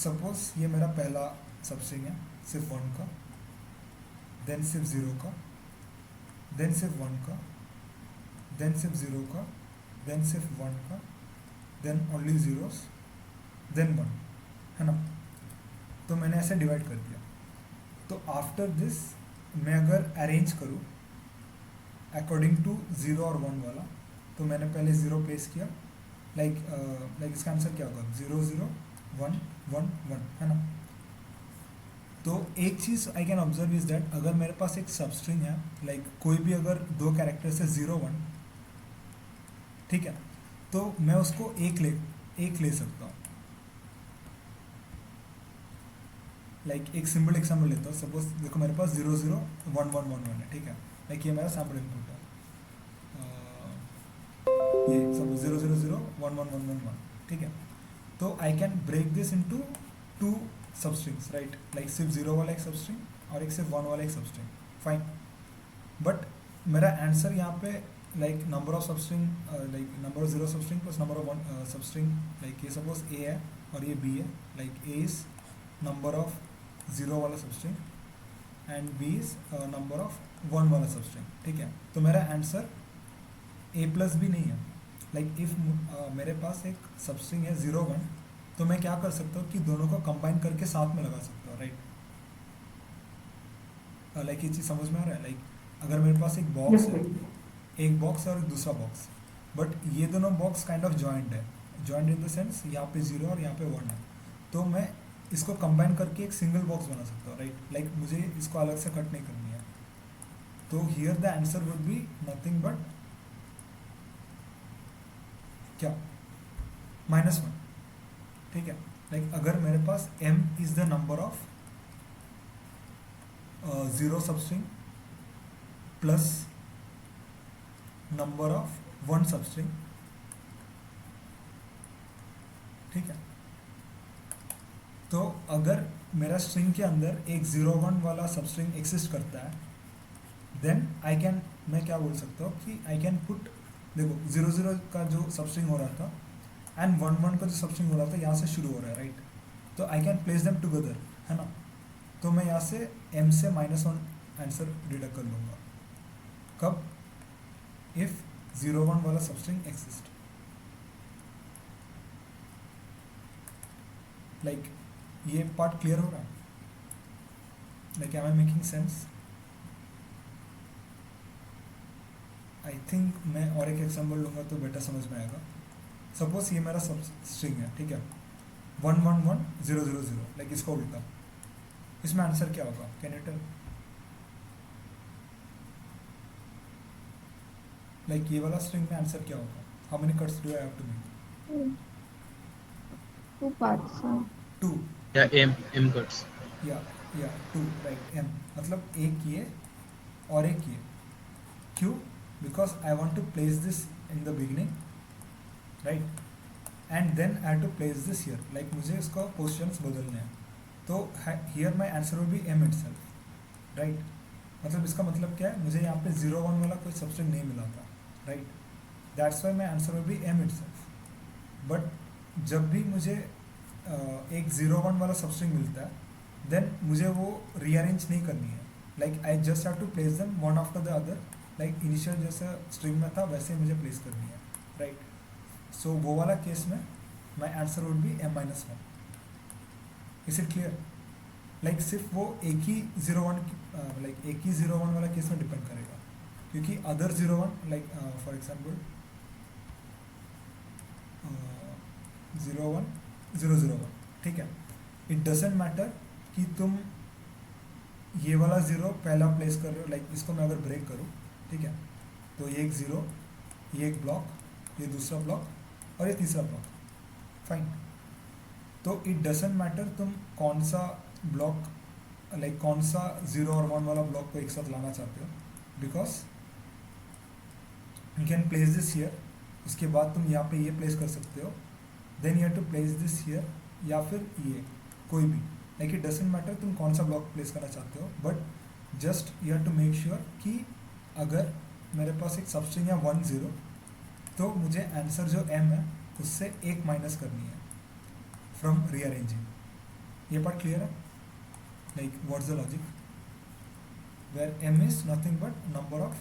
सपोज ये मेरा पहला सबस्ट्रिंग है सिर्फ 1 का, देन सिर्फ 0 का, देन सिर्फ 1 का, देन सिर्फ 0 का, देन सिर्फ 1 का, देन ओनली zeros, देन 1, है ना. तो मैंने ऐसे डिवाइड कर दिया. तो आफ्टर दिस मैं अगर अरेंज करूँ अकॉर्डिंग टू 0 और 1 वाला, तो मैंने पहले 0 प्लेस किया, लाइक इसका आंसर क्या होगा, 0 0 1 1 1, है ना. तो एक चीज़ I can observe is that अगर मेरे पास एक सबस्ट्रिंग है, लाइक कोई भी अगर 2 कैरेक्टर से 0 1, ठीक है, तो मैं उसको एक ले सकता हूँ. लाइक एक सिंपल एग्जाम्पल लेता हूँ. सपोज देखो मेरे पास 0 0 1 1 1 1 है, ठीक है. लाइक ये मेरा सैम्पल इनपुट है, ये सपोज 0 0 0 1 1 1 1 1, ठीक है. तो I can break this into 2 substrings, right. Like सिर्फ 0 वाला एक सबस्ट्रिंग और एक सिर्फ 1 वाला एक सबस्ट्रिंग, फाइन. बट मेरा आंसर यहाँ पे like number of substring, like number of 0 substring plus number of 1 substring. Like ये सपोज A है और ये B है. Like A is number of 0 वाला substring and B is number of 1 वाला सबस्ट्रिंग, ठीक है. तो मेरा आंसर A प्लस B नहीं है. लाइक इफ मेरे पास एक सबस्ट्रिंग है 0 1, तो मैं क्या कर सकता हूँ कि दोनों को कंबाइन करके साथ में लगा सकता हूँ, राइट. लाइक ये चीज़ समझ में आ रहा है. लाइक अगर मेरे पास एक बॉक्स है, एक बॉक्स और दूसरा बॉक्स, बट ये दोनों बॉक्स काइंड ऑफ जॉइंट है, जॉइंट इन द सेंस यहाँ पे 0 और यहाँ पे 1 है. तो मैं इसको कंबाइन करके एक सिंगल बॉक्स बना सकता हूँ, राइट. लाइक मुझे इसको अलग से कट नहीं करनी है. तो here the answer would be nothing but क्या, -1, ठीक है. लाइक अगर मेरे पास m is the number of 0 substring plus number of 1 substring, ठीक है. तो अगर मेरा स्ट्रिंग के अंदर एक 0 1 वाला सबस्ट्रिंग एग्जिस्ट करता है, देन मैं क्या बोल सकता हूँ कि आई कैन पुट, देखो 0 0 का जो सबस्ट्रिंग हो रहा था एंड 1 1 का जो सबस्ट्रिंग हो रहा था यहाँ से शुरू हो रहा है, राइट. तो I can place them together, है ना. तो मैं यहाँ से m से -1 आंसर डिडक्ट कर लूँगा. कब, इफ 0 1 वाला सबस्ट्रिंग एक्सिस्ट. लाइक ये पार्ट क्लियर हो रहा है? Like am I making sense? I think मैं और एक एग्जाम्पल लूँगा तो बेटर समझ में आएगा. सपोज ये मेरा सब स्ट्रिंग है, ठीक है, 1 1 1 0 0 0, लाइक इसका उल्टा. इसमें आंसर क्या होगा, कैन यू टेल? लाइक ये वाला स्ट्रिंग में आंसर क्या होगा? How many cuts do I have to make? 2 parts. 2. Yeah, M cuts. या 2, राइट. m मतलब एक ये और एक ये. क्यों? Because I want to place this in the beginning, right, and then I have to place this here. Like मुझे इसका पोजिशंस बदलने हैं. तो here my answer will be m itself, right. मतलब इसका मतलब क्या है, मुझे यहाँ पे 0 1 वाला कोई सबस्ट्रिंग नहीं मिला था, right. That's why my answer will be m itself. But जब भी मुझे एक 0 1 वाला सबस्ट्रिंग मिलता है, देन मुझे वो रीअरेंज नहीं करनी है. Like I just have to place them one after the other, like initial जैसे स्ट्रिंग में था वैसे ही मुझे प्लेस करनी है, राइट। सो वो वाला केस में माई answer would B m-1। Is it clear? Like सिर्फ वो एक ही 0-1 लाइक एक ही 0-1 वाला केस में डिपेंड करेगा, क्योंकि अदर 0-1 लाइक फॉर एग्जाम्पल 0-1 0-0-1, ठीक है। इट डजेंट मैटर कि तुम ये वाला 0 पहला प्लेस कर रहे हो, लाइक इसको मैं अगर ब्रेक करूँ, ठीक है, तो ये एक 0, ये एक ब्लॉक, ये दूसरा ब्लॉक और ये तीसरा ब्लॉक, फाइन। तो इट डजेंट मैटर तुम कौन सा ब्लॉक, लाइक कौन सा 0 और 1 वाला ब्लॉक को एक साथ लाना चाहते हो, because you can place this here, उसके बाद तुम यहाँ पे ये प्लेस कर सकते हो, then you have to place this here, या फिर ये कोई भी, लाइक इट डजेंट मैटर तुम कौन सा ब्लॉक प्लेस करना चाहते हो, but just you have to make sure कि अगर मेरे पास एक सबस्ट्रिंग है 1-0, तो मुझे आंसर जो m है उससे एक माइनस करनी है फ्रॉम रीअरेंजिंग। ये पार्ट क्लियर है? Like what's the logic, where m is nothing but number of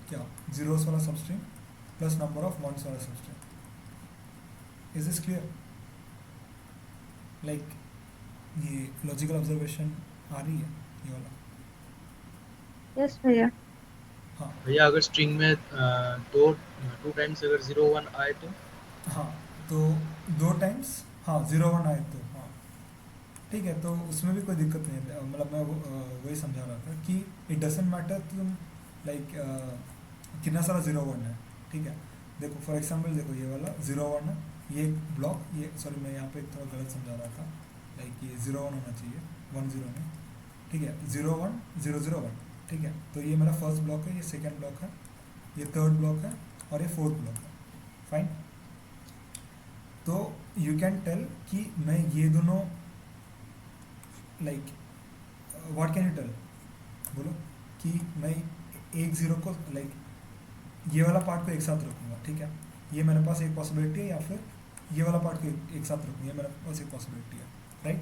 क्या जीरोस वाला substring plus number of ones वाला substring. Is this clear? Like ये लॉजिकल ऑब्जर्वेशन आ रही है ये वाला? यस भैया। हाँ भैया अगर स्ट्रिंग में टू टाइम्स अगर 0-1 आए तो हाँ, तो 2 टाइम्स हाँ 0-1 आए तो हाँ ठीक है, तो उसमें भी कोई दिक्कत नहीं है। मतलब मैं वही समझा रहा था कि इट डजेंट मैटर तुम लाइक कितना सारा 0-1 है, ठीक है। देखो फॉर एग्जांपल देखो ये वाला 0-1 है, ये एक ब्लॉक, ये सॉरी मैं यहाँ पे थोड़ा गलत समझा रहा था, लाइक ये 0-1 होना चाहिए 1-0 में, ठीक है। 0-1 0-0-1, ठीक है। तो ये मेरा फर्स्ट ब्लॉक है, ये सेकेंड ब्लॉक है, ये थर्ड ब्लॉक है और ये फोर्थ ब्लॉक है, फाइन। तो यू कैन टेल कि मैं ये दोनों like what can you tell, बोलो कि मैं एक 0 को लाइक ये वाला पार्ट को एक साथ रखूँगा, ठीक है। ये मेरे पास एक पॉसिबिलिटी है, या फिर ये वाला पार्ट को एक साथ रखूँगा, ये मेरे पास एक पॉसिबिलिटी है, राइट।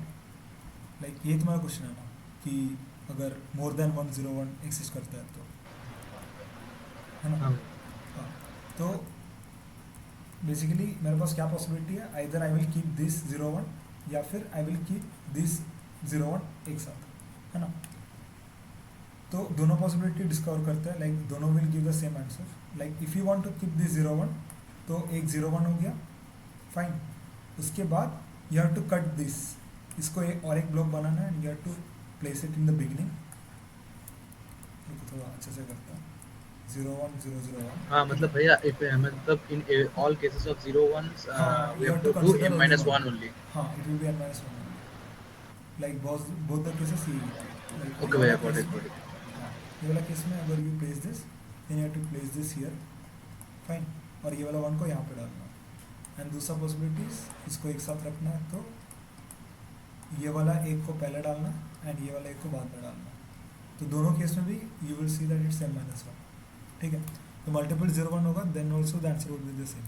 लाइक ये तुम्हारा क्वेश्चन है ना कि अगर मोर देन 1-0-1 एग्जिस्ट करता है तो, है ना? हाँ हाँ, तो बेसिकली मेरे पास क्या पॉसिबिलिटी है, either I will keep this 0-1 या फिर आई विल कीप दिस 0-1 एक साथ, है ना। तो दोनों पॉसिबिलिटी डिस्कवर करते हैं, लाइक दोनों will give the same answer. Like if you want to keep this 0-1 तो एक 0-1 हो गया, फाइन। उसके बाद you have to cut this, इसको एक और एक ब्लॉक बनाना है, and you have to place it in the beginning. थोड़ा अच्छे से करता हूँ, 0-1-0-0-1। हाँ मतलब भैया मतलब in all cases of 0-1s हाँ, we you have have to to do consider only m-1 one. only. हाँ, it will be n-1 like both the cases he like Okay भैया, got it, got it. हाँ, ये वाला case में अगर you place this then you have to place this here, fine, और ये वाला 1 को यहाँ पे डालना, एंड दूसरा पॉसिबिलिटीज इसको एक साथ रखना है, तो ये वाला एक को पहले डालना एंड ये वाला एक को बाद में डालना। तो दोनों केस में भी you will see that it's m-1, ठीक है। तो मल्टीपल 0-1 होगा, then also the answer would be the same,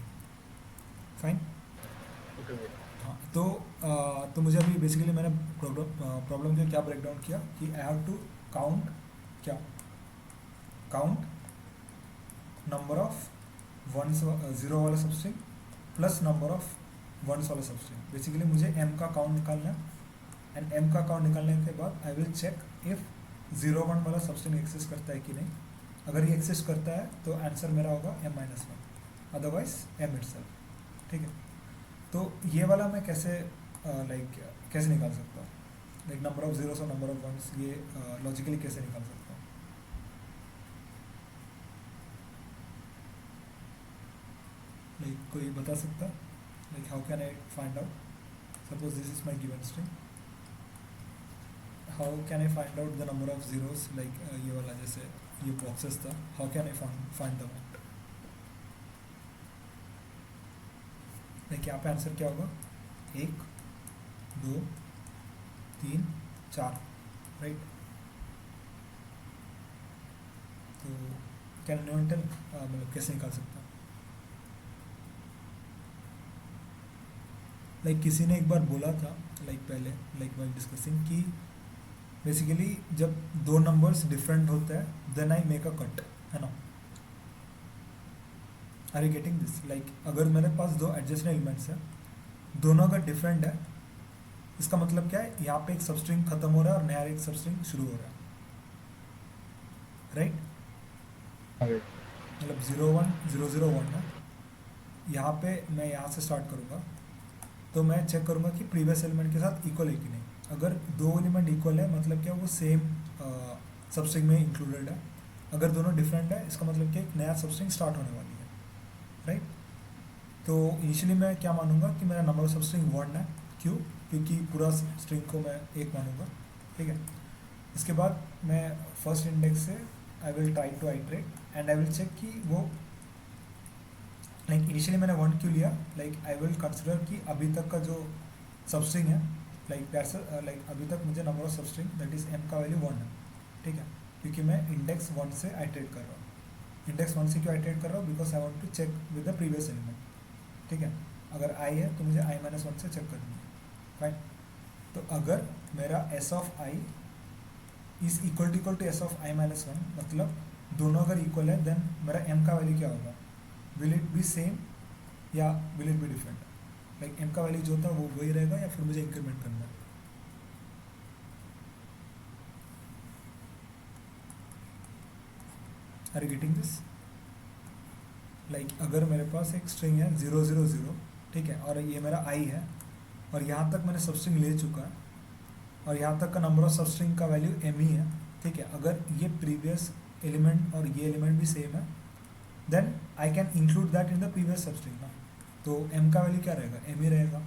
fine. Okay भैया। हाँ, तो मुझे अभी बेसिकली मैंने प्रॉब्लम का क्या ब्रेक डाउन किया कि आई हैव टू काउंट क्या, काउंट नंबर ऑफ वंस 0 वाला substring plus number of ones वाला सबस्ट्रिंग। बेसिकली मुझे m का काउंट निकालना है, एंड m का काउंट निकालने के बाद आई विल चेक इफ 0-1 वाला सबस्ट्रिंग एक्सिस्ट करता है कि नहीं। अगर ये एक्सिस्ट करता है तो आंसर मेरा होगा m-1, अदरवाइज m इटसेल्फ, ठीक है। तो ये वाला मैं कैसे कैसे निकाल सकता हूँ, लाइक नंबर ऑफ जीरोस और नंबर ऑफ वंस, ये लॉजिकली कैसे निकाल सकता हूँ? लाइक कोई बता सकता, like how can I find out, suppose this is my given string, how can I find out the number of zeros, like ये वाला जैसे ये बॉक्सेस था, how can I find the out? Like यहाँ पे आंसर क्या होगा, 1 2 3 4, right. तो कैन एनीवन टेल मतलब कैसे निकाल सकता हूँ? लाइक किसी ने एक बार बोला था, लाइक पहले, लाइक वाइल डिस्कसिंग, कि बेसिकली जब दो नंबर्स डिफरेंट होते हैं then I make a cut, है ना। Are you getting this? Like अगर मेरे पास दो एडजेसेंट एलिमेंट्स है, दोनों अगर डिफरेंट है, इसका मतलब क्या है, यहाँ पे एक सबस्ट्रिंग खत्म हो रहा है और नया एक सबस्ट्रिंग शुरू हो रहा है, राइट। मतलब 0 1 0 0 1 है, यहाँ पे मैं यहाँ से स्टार्ट करूँगा तो मैं चेक करूँगा कि प्रीवियस एलिमेंट के साथ इक्वल है कि नहीं। अगर दो एलिमेंट इक्वल है मतलब क्या वो सेम सबस्ट्रिंग में इंक्लूडेड है। अगर दोनों डिफरेंट है इसका मतलब क्या एक नया सबस्ट्रिंग स्टार्ट होने वाली है, राइट। तो इनिशियली मैं क्या मानूंगा कि मेरा नंबर ऑफ सबस्ट्रिंग 1 है, क्यों? क्योंकि पूरा स्ट्रिंग को मैं एक मानूंगा, ठीक है। इसके बाद मैं फर्स्ट इंडेक्स से I will try to iterate and I will check कि वो लाइक इनिशियली मैंने 1 क्यों लिया, लाइक आई विल कंसिडर कि अभी तक का जो सबस्ट्रिंग है लाइक अभी तक मुझे number of substring that is m का वैल्यू 1 है, ठीक है। क्योंकि मैं इंडेक्स 1 से आइट्रेट कर रहा हूँ। इंडेक्स 1 से क्यों आइट्रेट कर रहा हूँ? Because I want to check with the previous element, ठीक है। अगर i है तो मुझे i-1 से चेक करनी है, फाइन। तो अगर मेरा s of i is equal to s of i-1, मतलब दोनों अगर इक्वल है देन मेरा m का वैल्यू क्या होगा? विल इट बी सेम या will it be different? Like m का वैल्यू जो था वो वही रहेगा या फिर मुझे इंक्रीमेंट करना है? Are you getting this? Like अगर मेरे पास एक स्ट्रिंग है 0 0 0, ठीक है, और ये मेरा i है और यहाँ तक मैंने सबस्ट्रिंग ले चुका है और यहाँ तक का नंबर ऑफ सबस्ट्रिंग का वैल्यू m ही है, ठीक है। अगर ये प्रीवियस एलिमेंट और ये एलिमेंट भी सेम है then I can include that in the previous substring ना। तो m का वैल्यू क्या रहेगा? m ही रहेगा।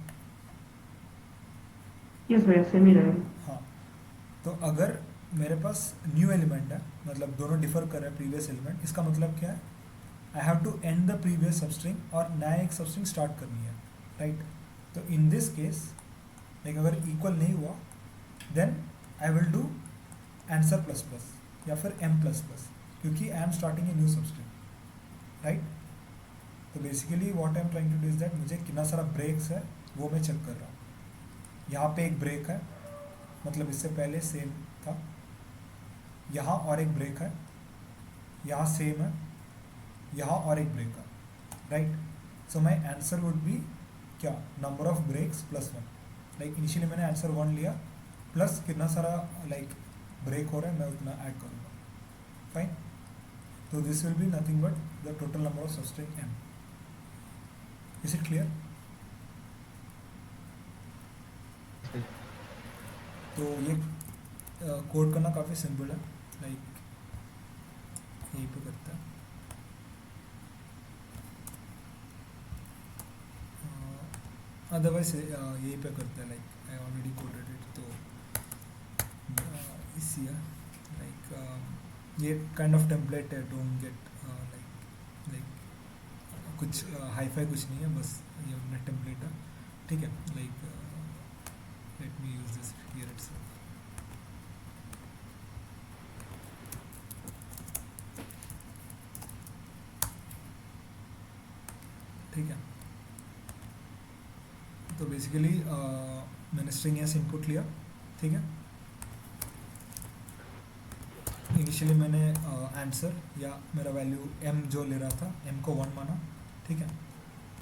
यस भैया सेम ही रहेगा। हाँ, तो अगर मेरे पास न्यू एलिमेंट है, मतलब दोनों डिफर कर रहे हैं प्रीवियस एलिमेंट, इसका मतलब क्या है? I have to end the previous substring और नया एक सबस्ट्रिंग स्टार्ट करनी है, राइट। तो इन दिस केस लाइक अगर इक्वल नहीं हुआ then I will do answer plus plus या फिर m प्लस प्लस, क्योंकि I am starting a new substring, right. तो basically what I am trying to do is that मुझे कितना सारा ब्रेक्स है वो मैं चेक कर रहा हूँ। यहाँ पे एक ब्रेक है, मतलब इससे पहले सेम था, यहाँ और एक ब्रेक है, यहाँ सेम है, यहाँ और एक ब्रेक है, right. So my answer would be क्या? Number of breaks plus 1। Like initially मैंने आंसर 1 लिया प्लस कितना सारा लाइक ब्रेक हो रहा है मैं उतना ऐड करूँगा, फाइन। तो this will be nothing but the total number of substring m। Is it clear? तो ये कोड करना काफ़ी सिंपल है, लाइक यहीं पे करता है। अदरवाइज यहीं पे करता है, like I already coded it. तो इसी लाइक ये काइंड ऑफ टेम्पलेट है, डोंट गेट लाइक कुछ हाई-फाई कुछ नहीं है, बस ये अपना टेम्पलेट है, ठीक है। Like let me use this here itself. ठीक है, तो बेसिकली मैंने स्ट्रिंग एस इनपुट लिया, ठीक है। इनिशियली मैंने आंसर या मेरा वैल्यू m जो ले रहा था m को 1 माना, ठीक है।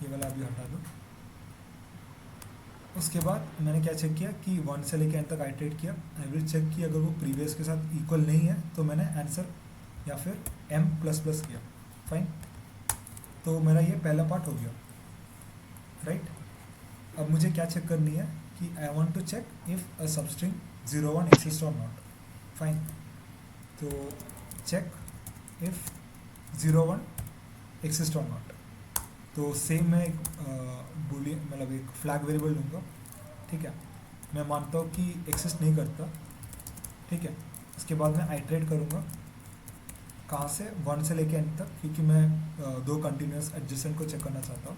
ये वाला अभी हटा दो। उसके बाद मैंने क्या चेक किया कि 1 से लेकर n तक आइट्रेट किया। आई विल चेक कि अगर वो प्रीवियस के साथ इक्वल नहीं है तो मैंने आंसर या फिर m प्लस प्लस किया, फाइन। तो मेरा ये पहला पार्ट हो गया, राइट। अब मुझे क्या चेक करनी है कि I want to check if a substring 0 1 exist और नॉट, फाइन। तो चेक इफ 0 1 एक्सिस्ट और नॉट। तो सेम मैं एक बूलियन मतलब एक फ्लैग वेरिएबल लूँगा, ठीक है। मैं मानता हूँ कि एक्सिस्ट नहीं करता, ठीक है। इसके बाद मैं आइट्रेट करूँगा, कहाँ से? 1 से लेके n तक, क्योंकि मैं दो कंटिन्यूस एडजेसेंट को चेक करना चाहता हूँ।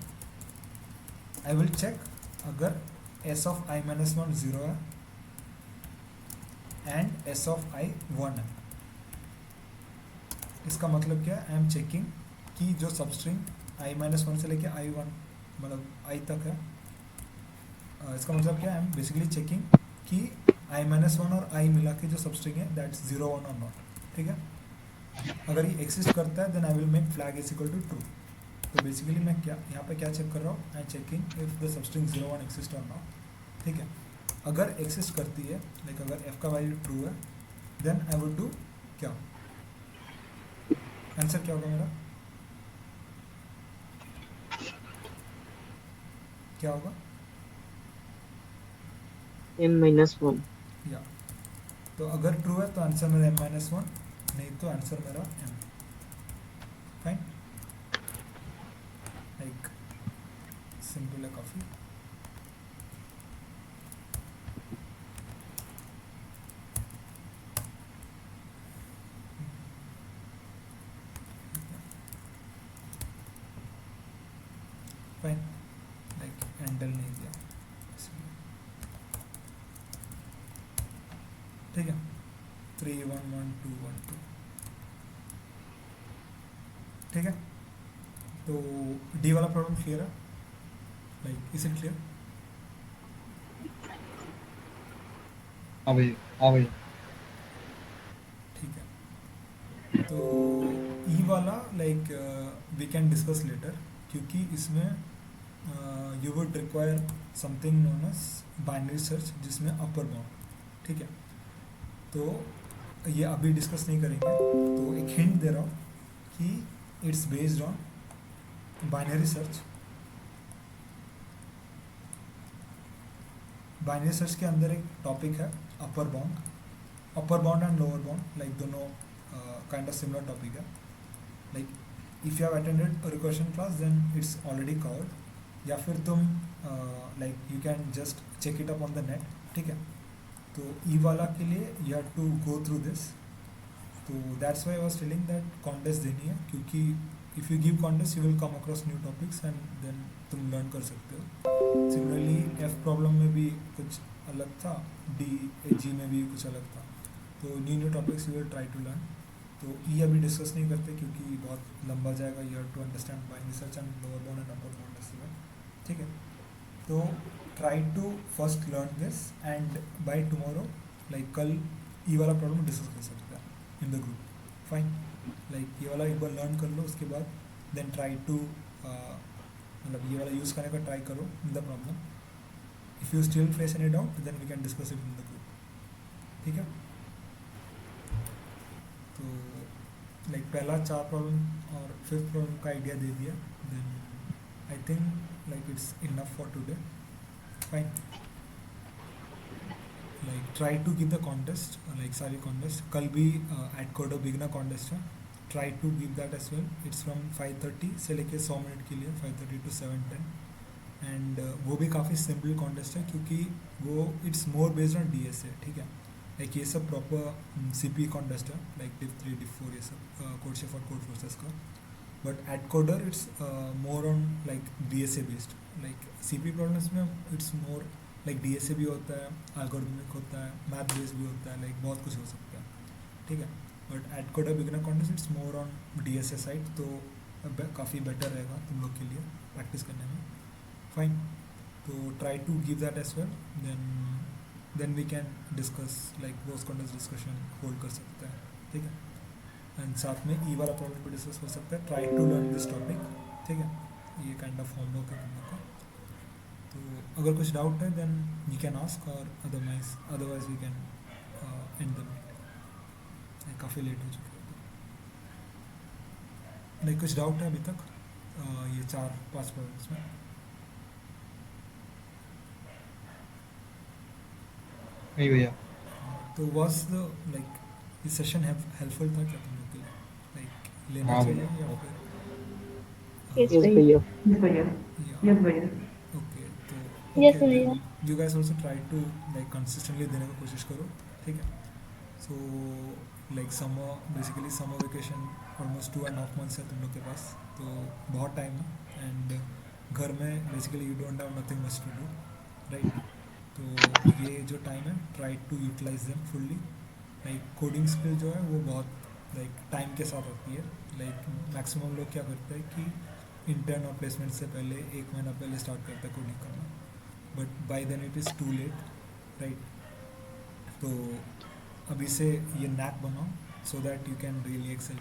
आई विल चेक अगर s ऑफ i-1 0 है एंड s ऑफ i 1 है। इसका मतलब क्या है? आई एम चेकिंग कि जो सबस्ट्रिंग i-1 से लेके i1 मतलब i तक है, इसका मतलब क्या है? आई एम बेसिकली चेकिंग कि i-1 और i मिला के जो सबस्ट्रिंग है दैट्स 0 1 और नॉट, ठीक है। अगर ये एग्जिस्ट करता है then I will make flag is equal to true. तो बेसिकली मैं क्या यहाँ पे क्या चेक कर रहा हूँ, I checking if the substring 0 1 exist और नॉट, ठीक है। अगर एग्जिस्ट करती है, लाइक अगर f का वैल्यू ट्रू है देन आई वुड डू क्या, आंसर क्या होगा मेरा, क्या होगा, m-1 या तो अगर ट्रू है तो आंसर मेरा m-1, नहीं तो आंसर मेरा m, फाइन, लाइक सिंपल है काफ़ी। फाइन, लाइक एंडल नहीं दिया इसलिए, ठीक है। 3 1 1 2 1 2, ठीक है। तो डी वाला प्रॉब्लम क्लियर है, लाइक इज इट क्लियर? हाँ भैया, हाँ भैया। ठीक है। तो ई वाला like we can discuss later, क्योंकि इसमें you would require something known as binary search जिसमें अपर बाउंड, ठीक है। तो ये अभी डिस्कस नहीं करेंगे, तो एक हिंट दे रहा हूँ कि it's based on binary search. Binary search के अंदर एक टॉपिक है upper bound and lower bound, like दोनों काइंड ऑफ सिमिलर टॉपिक है। Like if you have attended recursion class then it's already covered, या फिर तुम like you can just check it up on the net, ठीक है। तो E वाला के लिए you have to go through this, तो that's why I was telling that contest देनी है, क्योंकि if you give contest you will come across new topics and then तुम लर्न कर सकते हो। सिमिलरली एफ प्रॉब्लम में भी कुछ अलग था, जी में भी कुछ अलग था, तो new topics you will try to learn. तो ई अभी डिस्कस नहीं करते क्योंकि बहुत लंबा जाएगा, you have to understand binary search and lower bound and upper bound as well, ठीक है। तो try to first learn this and by tomorrow, like कल ई वाला प्रॉब्लम डिस्कस कर सकते हैं in the group, fine. Like ये वाला एक बार लर्न कर लो, उसके बाद देन ट्राई टू मतलब ये वाला यूज़ करने का ट्राई करो in the problem. If you still face any doubt then we can discuss it in the group, ठीक है। तो लाइक पहला 4 प्रॉब्लम और 5th प्रॉब्लम का आइडिया दे दिया, then I think like it's enough for today, fine. Like try to give the contest, like sorry contest कल भी एट कोडो बिगनर कॉन्टेस्ट है, try to give that as well. It's from 5:30 से लेके 100 minute के लिए, 5:30 to 7:10, and वो भी काफ़ी सिंपल कॉन्टेस्ट है क्योंकि वो it's more based on DSA, ठीक है। लाइक ये सब प्रॉपर CP कॉन्टेस्ट है, लाइक डिप 3 डिप 4 ये सब कोडशेफ और कोड फोर्सेस का, but at coder it's more on like DSA based. Like CP problems में इट्स मोर लाइक DSA भी होता है, एल्गोरिथमिक होता है, मैथ बेस्ड भी होता है, लाइक बहुत कुछ हो सकता है, ठीक है। But at coder beginner contest it's more on DSA side, तो काफ़ी बेटर रहेगा तुम लोग के लिए प्रैक्टिस करने में, फाइन। तो try to give that as well, then we can discuss like रोज कॉन्टेस्ट डिस्कशन होल्ड कर सकते हैं, ठीक है। एंड साथ में ई वाला प्रॉब्लम भी डिस्कस हो सकता है, try to learn this topic, ठीक है। ये काइंड ऑफ होमवर्क है तुम लोग का। तो अगर कुछ डाउट है देन यू कैन आस्क, और otherwise we can end the meet, काफ़ी लेट हो चुका है। लाइक कुछ डाउट है अभी तक ये 4-5 प्रॉब्लम्स में? नहीं भैया। तो वाज द लाइक ये सेशन हेल्पफुल था क्या तुम लोग के लिए, लाइक लेना हाँ चाहिए भैया। या फिर Yes, yes भैया. भैया Yes, भैया. या Yes, भैया. ओके। तो Yes, ओके भैया. Then you guys also try to like consistently देने की कोशिश करो, ठीक है। So like summer basically summer vacation almost 2.5 months है तुम लोग के पास, तो बहुत टाइम है, एंड घर में basically you don't have nothing much to do, right. तो ये जो टाइम है try to utilize them fully. Like coding skill जो है वो बहुत लाइक टाइम के साथ आती है। लाइक मैक्सिमम लोग क्या करते हैं कि इंटर्न और प्लेसमेंट से पहले 1 महीना पहले स्टार्ट करते हैं कोडिंग करना, but by then it is too late, right. तो अभी से ये नैक बनाओ so that you can really excel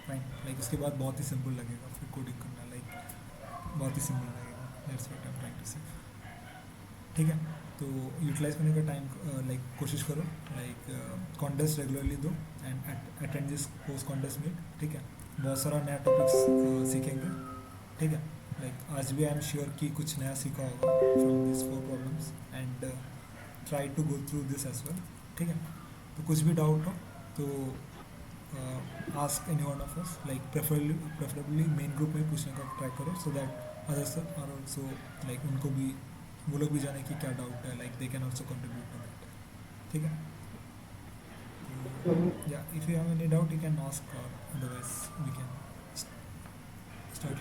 fine. Like उसके बाद बहुत ही सिंपल लगेगा फिर कोडिंग करना, लाइक बहुत ही सिंपल लगेगा. That's what I am trying to say. ठीक है, तो यूटिलाइज करने का टाइम लाइक कोशिश करो, लाइक कॉन्टेस्ट रेगुलरली दो and attend this post contest meet. ठीक है, बहुत सारा नया टॉपिक्स सीखेंगे. ठीक है, लाइक आज भी आई एम श्योर कि कुछ नया सीखा होगा from this 4 problems and try to go through this as well. ठीक है, तो कुछ भी डाउट हो तो ask any one of us, like preferably main group में पूछने का ट्राई करो so that others are also like उनको भी वो लोग भी जाने कि क्या डाउट है, like they can also contribute to that. ठीक है, या if you have any doubt you can ask और अदरवाइज वी कैन स्टार्ट.